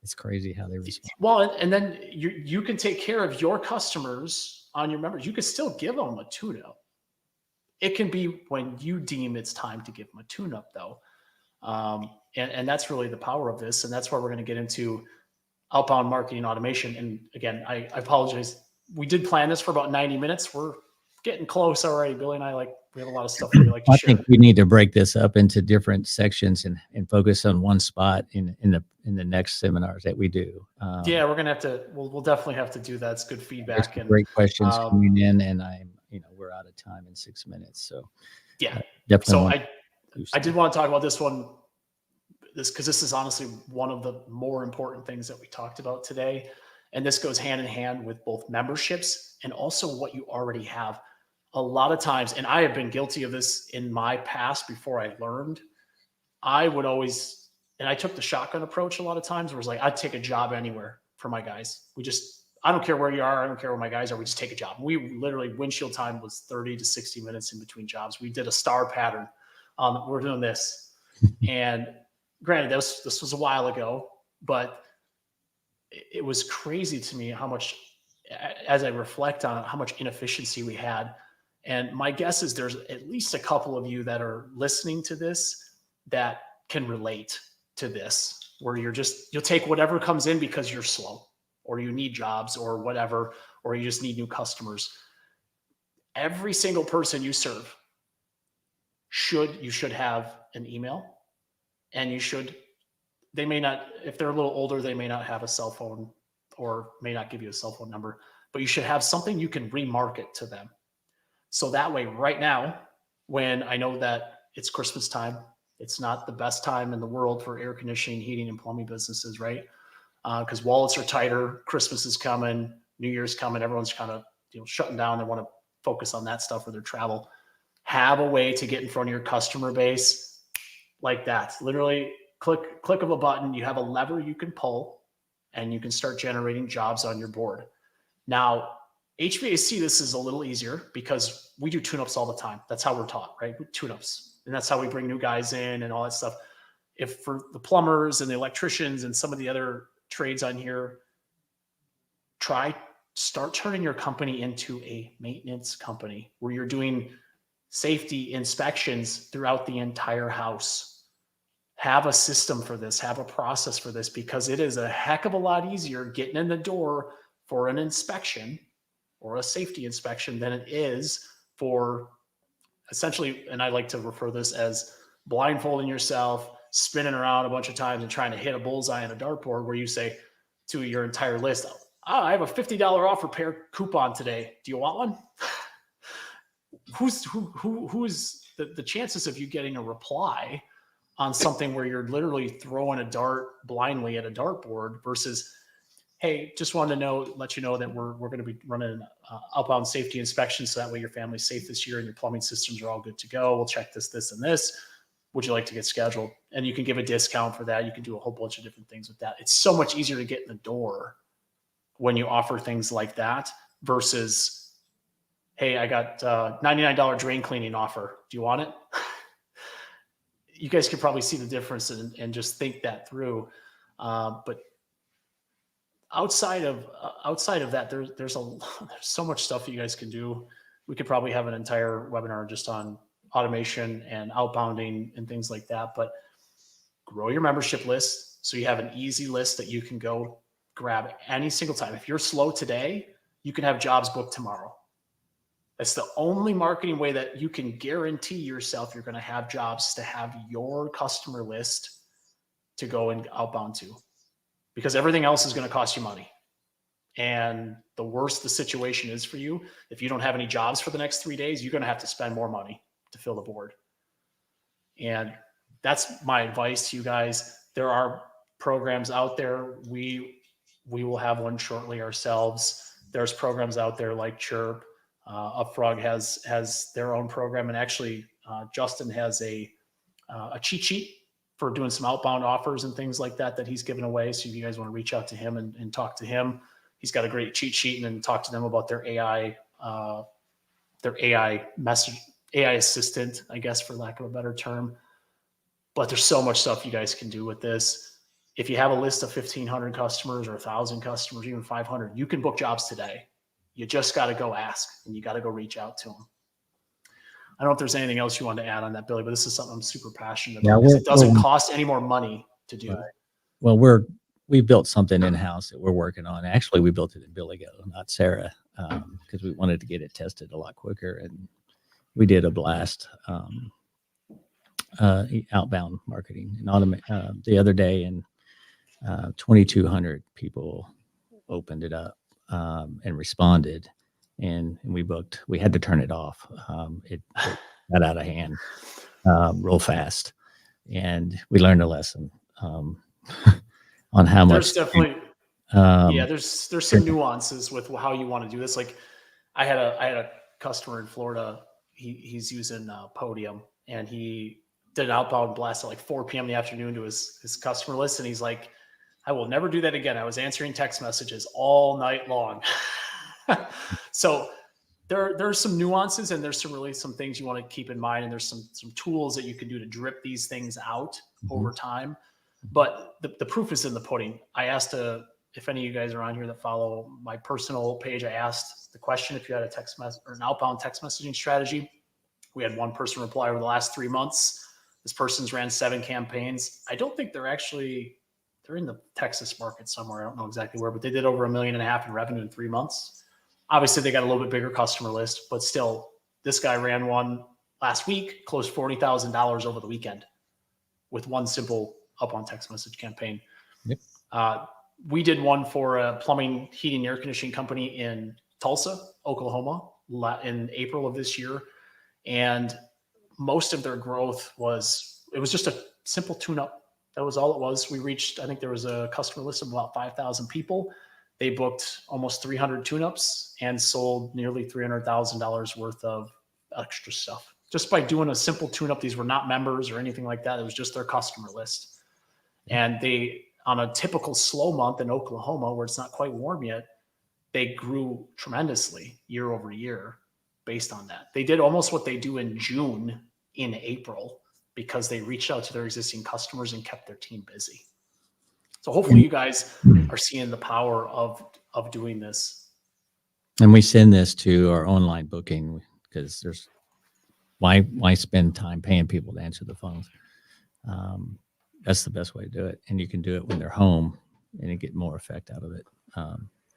It's crazy how they respond. Well, and then you can take care of your customers on your members. You can still give them a tune-up. It can be when you deem it's time to give them a tune-up, though. And that's really the power of this. And that's where we're going to get into outbound marketing automation. And again, I apologize. We did plan this for about 90 minutes. We're getting close already. Billy and I we have a lot of stuff we like to share. I think we need to break this up into different sections and focus on one spot in the next seminars that we do. Yeah, we're gonna have to. We'll definitely have to do that. It's good feedback. And great questions coming in, and we're out of time in 6 minutes. So yeah, definitely. So I did want to talk about this one, because this is honestly one of the more important things that we talked about today. And this goes hand in hand with both memberships and also what you already have. A lot of times, and I have been guilty of this in my past before I learned, I would always, and I took the shotgun approach a lot of times, where it's like, I'd take a job anywhere for my guys. I don't care where you are. I don't care where my guys are. We just take a job. We literally, windshield time was 30 to 60 minutes in between jobs. We did a star pattern. We're doing this. And granted, this was a while ago, but it was crazy to me how much, as I reflect on it, how much inefficiency we had. And my guess is there's at least a couple of you that are listening to this that can relate to this, where you'll take whatever comes in because you're slow, or you need jobs, or whatever, or you just need new customers. Every single person you serve you should have an email, and they may not, if they're a little older, they may not have a cell phone or may not give you a cell phone number, but you should have something you can remarket to them. So that way, right now, when I know that it's Christmas time, it's not the best time in the world for air conditioning, heating, and plumbing businesses, right? Because wallets are tighter. Christmas is coming, New Year's coming. Everyone's kind of shutting down. They want to focus on that stuff for their travel. Have a way to get in front of your customer base like that. Literally, click of a button. You have a lever you can pull, and you can start generating jobs on your board. Now, HVAC, this is a little easier because we do tune-ups all the time. That's how we're taught, right? Tune-ups. And that's how we bring new guys in and all that stuff. If for the plumbers and the electricians and some of the other trades on here, start turning your company into a maintenance company where you're doing safety inspections throughout the entire house. Have a system for this, have a process for this, because it is a heck of a lot easier getting in the door for an inspection or a safety inspection than it is for essentially, and I like to refer this as blindfolding yourself, spinning around a bunch of times and trying to hit a bullseye on a dartboard where you say to your entire list, I have a $50 off repair coupon today. Do you want one? Who's the chances of you getting a reply on something where you're literally throwing a dart blindly at a dartboard versus, hey, just wanted to let you know that we're going to be running outbound safety inspections so that way your family's safe this year and your plumbing systems are all good to go. We'll check this, and this. Would you like to get scheduled? And you can give a discount for that. You can do a whole bunch of different things with that. It's so much easier to get in the door when you offer things like that versus, hey, I got $99 drain cleaning offer. Do you want it? You guys can probably see the difference and just think that through. But outside of that, there's so much stuff that you guys can do. We could probably have an entire webinar just on automation and outbounding and things like that. But grow your membership list so you have an easy list that you can go grab any single time. If you're slow today, you can have jobs booked tomorrow. That's the only marketing way that you can guarantee yourself you're going to have jobs, to have your customer list to go and outbound to, because everything else is going to cost you money. And the worse the situation is for you, if you don't have any jobs for the next 3 days, you're going to have to spend more money to fill the board. And that's my advice to you guys. There are programs out there. We will have one shortly ourselves. There's programs out there like Chirp. Upfrog has their own program, and actually Justin has a cheat sheet for doing some outbound offers and things like that he's given away. So if you guys want to reach out to him and talk to him, he's got a great cheat sheet, and then talk to them about their AI AI assistant, I guess, for lack of a better term. But there's so much stuff you guys can do with this. If you have a list of 1,500 customers or 1,000 customers, even 500, you can book jobs today. You just got to go ask, and you got to go reach out to them. I don't know if there's anything else you want to add on that, Billy, but this is something I'm super passionate about, because it doesn't cost any more money to do. Right. Well, we built something in-house that we're working on. Actually, we built it in BillyGo, not Sarah, because we wanted to get it tested a lot quicker. And we did a blast outbound marketing and the other day, and 2,200 people opened it up and responded, and we had to turn it off. It got out of hand real fast, and we learned a lesson on how much. There's definitely there's some nuances with how you want to do this. Like I had a customer in Florida. He's using Podium, and he did an outbound blast at like 4 p.m. in the afternoon to his customer list, and he's like, I will never do that again. I was answering text messages all night long. So there's some nuances, and there's some things you want to keep in mind, and there's some tools that you can do to drip these things out over time. But the proof is in the pudding. I asked if any of you guys are on here that follow my personal page, I asked the question, if you had a text message or an outbound text messaging strategy. We had one person reply over the last 3 months. This person's ran 7 campaigns. I don't think they're in the Texas market somewhere. I don't know exactly where, but they did over $1.5 million in revenue in 3 months. Obviously, they got a little bit bigger customer list, but still, this guy ran one last week, closed $40,000 over the weekend with one simple outbound text message campaign. Yep. We did one for a plumbing, heating, air conditioning company in Tulsa, Oklahoma. in April of this year. And most of their growth it was just a simple tune-up. That was all it was. We reached, I think there was a customer list of about 5,000 people. They booked almost 300 tune-ups and sold nearly $300,000 worth of extra stuff just by doing a simple tune-up. These were not members or anything like that. It was just their customer list. And they, on a typical slow month in Oklahoma, where it's not quite warm yet, they grew tremendously year over year based on that. They did almost what they do in June in April because they reached out to their existing customers and kept their team busy. So hopefully you guys are seeing the power of doing this. And we send this to our online booking because there's why spend time paying people to answer the phones? That's the best way to do it. And you can do it when they're home and you get more effect out of it.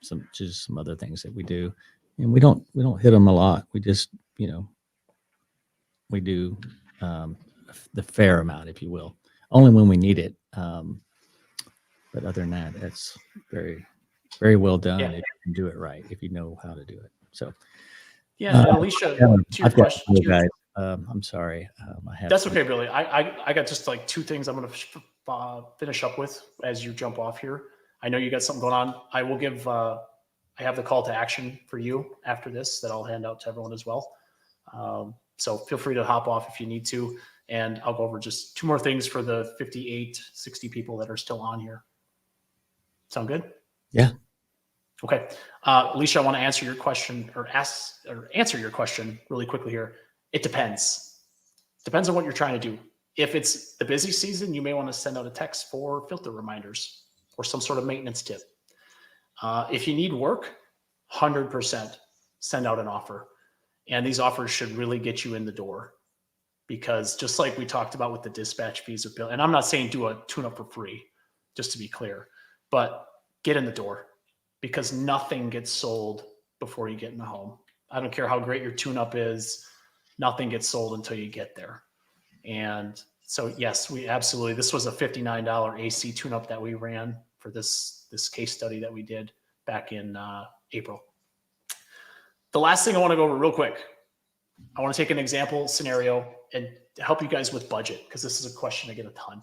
Some other things that we do, and we don't hit them a lot. We just, we do the fair amount, if you will, only when we need it. But other than that, that's very, very well done. Yeah. If you can do it right, if you know how to do it. So, yeah, and Alicia, to your question, guys, I'm sorry. That's okay, Billy. I got just like two things I'm going to finish up with as you jump off here. I know you got something going on. I will give. I have the call to action for you after this that I'll hand out to everyone as well. So feel free to hop off if you need to, and I'll go over just two more things for the 58, 60 people that are still on here. Sound good? Yeah. Okay. Alicia, I want to answer your question or answer your question really quickly here. It depends. Depends on what you're trying to do. If it's the busy season, you may want to send out a text for filter reminders or some sort of maintenance tip. If you need work, 100% send out an offer. And these offers should really get you in the door, because just like we talked about with the dispatch fees with Bill, and I'm not saying do a tune-up for free, just to be clear, but get in the door, because nothing gets sold before you get in the home. I don't care how great your tune-up is, nothing gets sold until you get there. And so, yes, we absolutely, this was a $59 AC tune-up that we ran for this case study that we did back in April. The last thing I want to go over real quick, I want to take an example scenario and help you guys with budget, because this is a question I get a ton.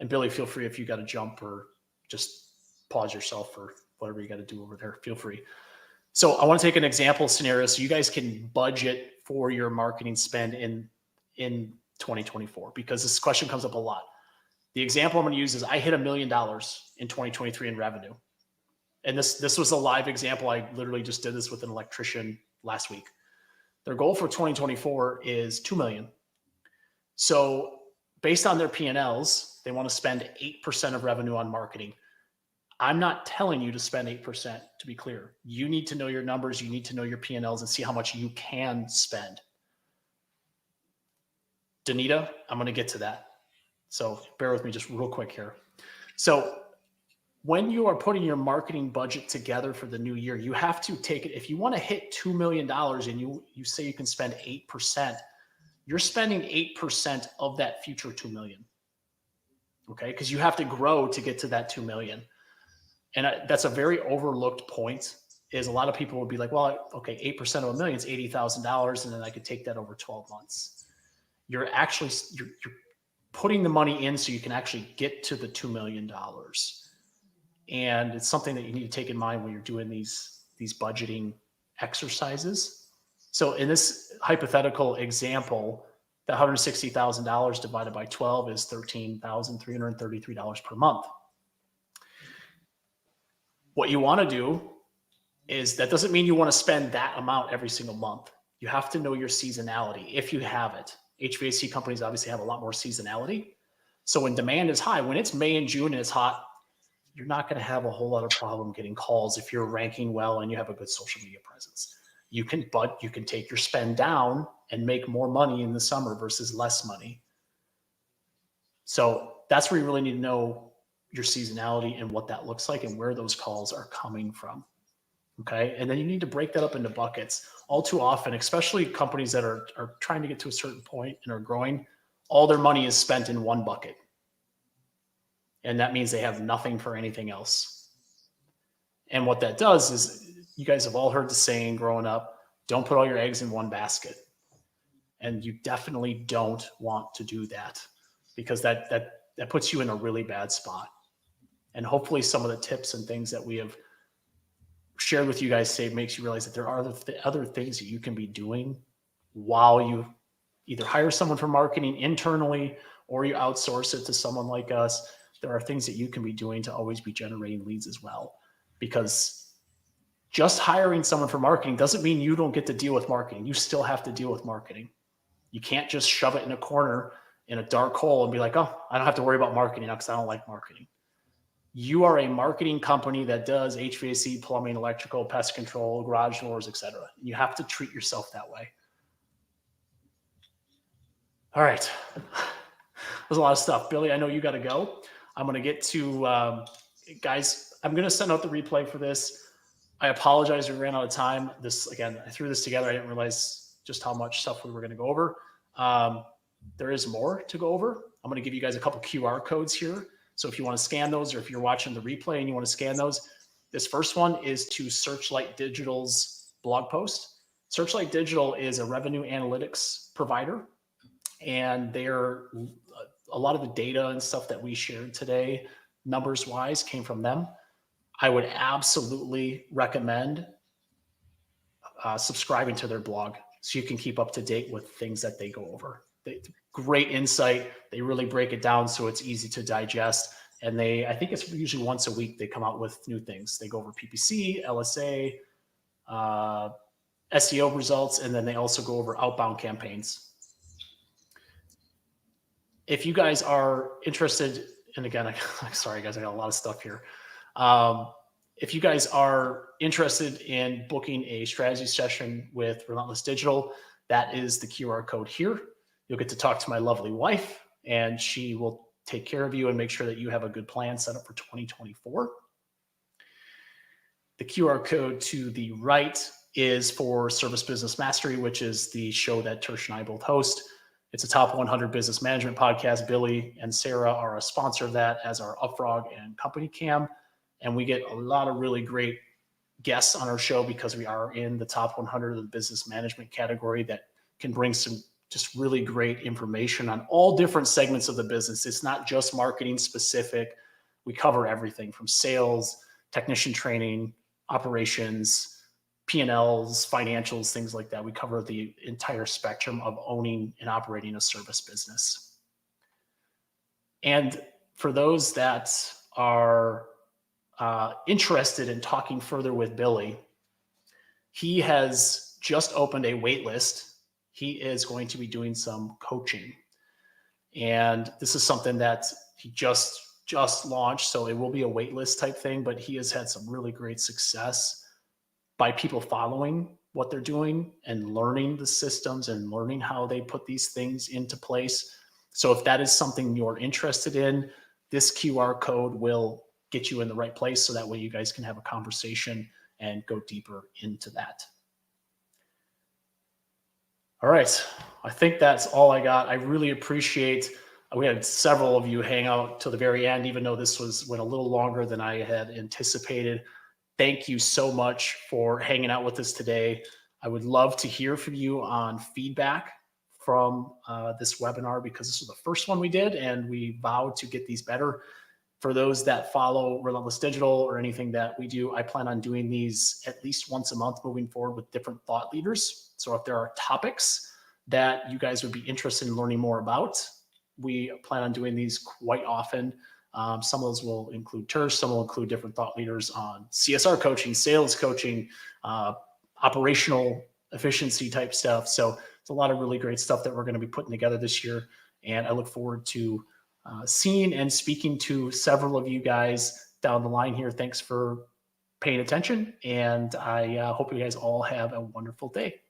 And Billy, feel free if you got to jump or just pause yourself or whatever you got to do over there, feel free. So I want to take an example scenario so you guys can budget for your marketing spend in 2024, because this question comes up a lot. The example I'm going to use is I hit $1 million in 2023 in revenue. And this was a live example. I literally just did this with an electrician last week. Their goal for 2024 is $2 million. So based on their P&Ls, they want to spend 8% of revenue on marketing. I'm not telling you to spend 8%, to be clear. You need to know your numbers. You need to know your P&Ls and see how much you can spend. Danita, I'm going to get to that. So bear with me just real quick here. So when you are putting your marketing budget together for the new year, you have to take it. If you want to hit $2 million and you say you can spend 8%, you're spending 8% of that future $2 million. Okay. Because you have to grow to get to that $2 million. And that's a very overlooked point, is a lot of people would be like, well, okay, 8% of $1 million is $80,000. And then I could take that over 12 months. You're putting the money in so you can actually get to the $2 million. And it's something that you need to take in mind when you're doing these budgeting exercises. So in this hypothetical example, the $160,000 divided by 12 is $13,333 per month. What you want to do is, that doesn't mean you want to spend that amount every single month. You have to know your seasonality, if you have it. HVAC companies obviously have a lot more seasonality. So when demand is high, when it's May and June and it's hot, you're not going to have a whole lot of problem getting calls if you're ranking well and you have a good social media presence. You can take your spend down and make more money in the summer versus less money. So that's where you really need to know your seasonality and what that looks like and where those calls are coming from. Okay. And then you need to break that up into buckets. All too often, especially companies that are trying to get to a certain point and are growing, all their money is spent in one bucket. And that means they have nothing for anything else. And what that does is, you guys have all heard the saying growing up, Don't put all your eggs in one basket. And you definitely don't want to do that, because that puts you in a really bad spot. And hopefully some of the tips and things that we have shared with you guys today makes you realize that there are other things that you can be doing while you either hire someone for marketing internally or you outsource it to someone like us. There are things that you can be doing to always be generating leads as well, because just hiring someone for marketing doesn't mean you don't get to deal with marketing. You still have to deal with marketing. You can't just shove it in a corner in a dark hole and be like, oh, I don't have to worry about marketing now because I don't like marketing. You are a marketing company that does HVAC, plumbing, electrical, pest control, garage doors, etc. You have to treat yourself that way. All right. There's a lot of stuff. Billy, I know you got to go. I'm going to get to, guys, I'm going to send out the replay for this. I apologize. We ran out of time. Again, I threw this together. I didn't realize just how much stuff we were going to go over. There is more to go over. I'm going to give you guys a couple QR codes here. So if you want to scan those, or if you're watching the replay and you want to scan those, this first one is to Searchlight Digital's blog post. Searchlight Digital is a revenue analytics provider, and they're a lot of the data and stuff that we shared today, numbers wise, came from them. I would absolutely recommend subscribing to their blog so you can keep up to date with things that they go over. Great insight. They really break it down so it's easy to digest. And I think it's usually once a week they come out with new things. They go over PPC, LSA, SEO results, and then they also go over outbound campaigns. If you guys are interested, and again, I'm sorry guys, I got a lot of stuff here. If you guys are interested in booking a strategy session with Relentless Digital, that is the QR code here. You'll get to talk to my lovely wife, and she will take care of you and make sure that you have a good plan set up for 2024. The QR code to the right is for Service Business Mastery, which is the show that Tersh and I both host. It's a top 100 business management podcast. Billy and Sarah are a sponsor of that, as are Upfrog and Company Cam. And we get a lot of really great guests on our show because we are in the top 100 of the business management category that can bring some just really great information on all different segments of the business. It's not just marketing specific. We cover everything from sales, technician training, operations, P&Ls, financials, things like that. We cover the entire spectrum of owning and operating a service business. And for those that are interested in talking further with Billy, he has just opened a wait list. He is going to be doing some coaching. And this is something that he just launched, so it will be a wait list type thing, but he has had some really great success by people following what they're doing and learning the systems and learning how they put these things into place. So if that is something you're interested in, this QR code will get you in the right place, so that way you guys can have a conversation and go deeper into that. All right, I think that's all I got. I really appreciate, we had several of you hang out till the very end, even though this went a little longer than I had anticipated. Thank you so much for hanging out with us today. I would love to hear from you on feedback from this webinar, because this was the first one we did and we vowed to get these better. For those that follow Relentless Digital or anything that we do, I plan on doing these at least once a month moving forward with different thought leaders. So if there are topics that you guys would be interested in learning more about, we plan on doing these quite often. Some of those will include Tersh, some will include different thought leaders on CSR coaching, sales coaching, operational efficiency type stuff. So it's a lot of really great stuff that we're going to be putting together this year. And I look forward to seeing and speaking to several of you guys down the line here. Thanks for paying attention. And I hope you guys all have a wonderful day.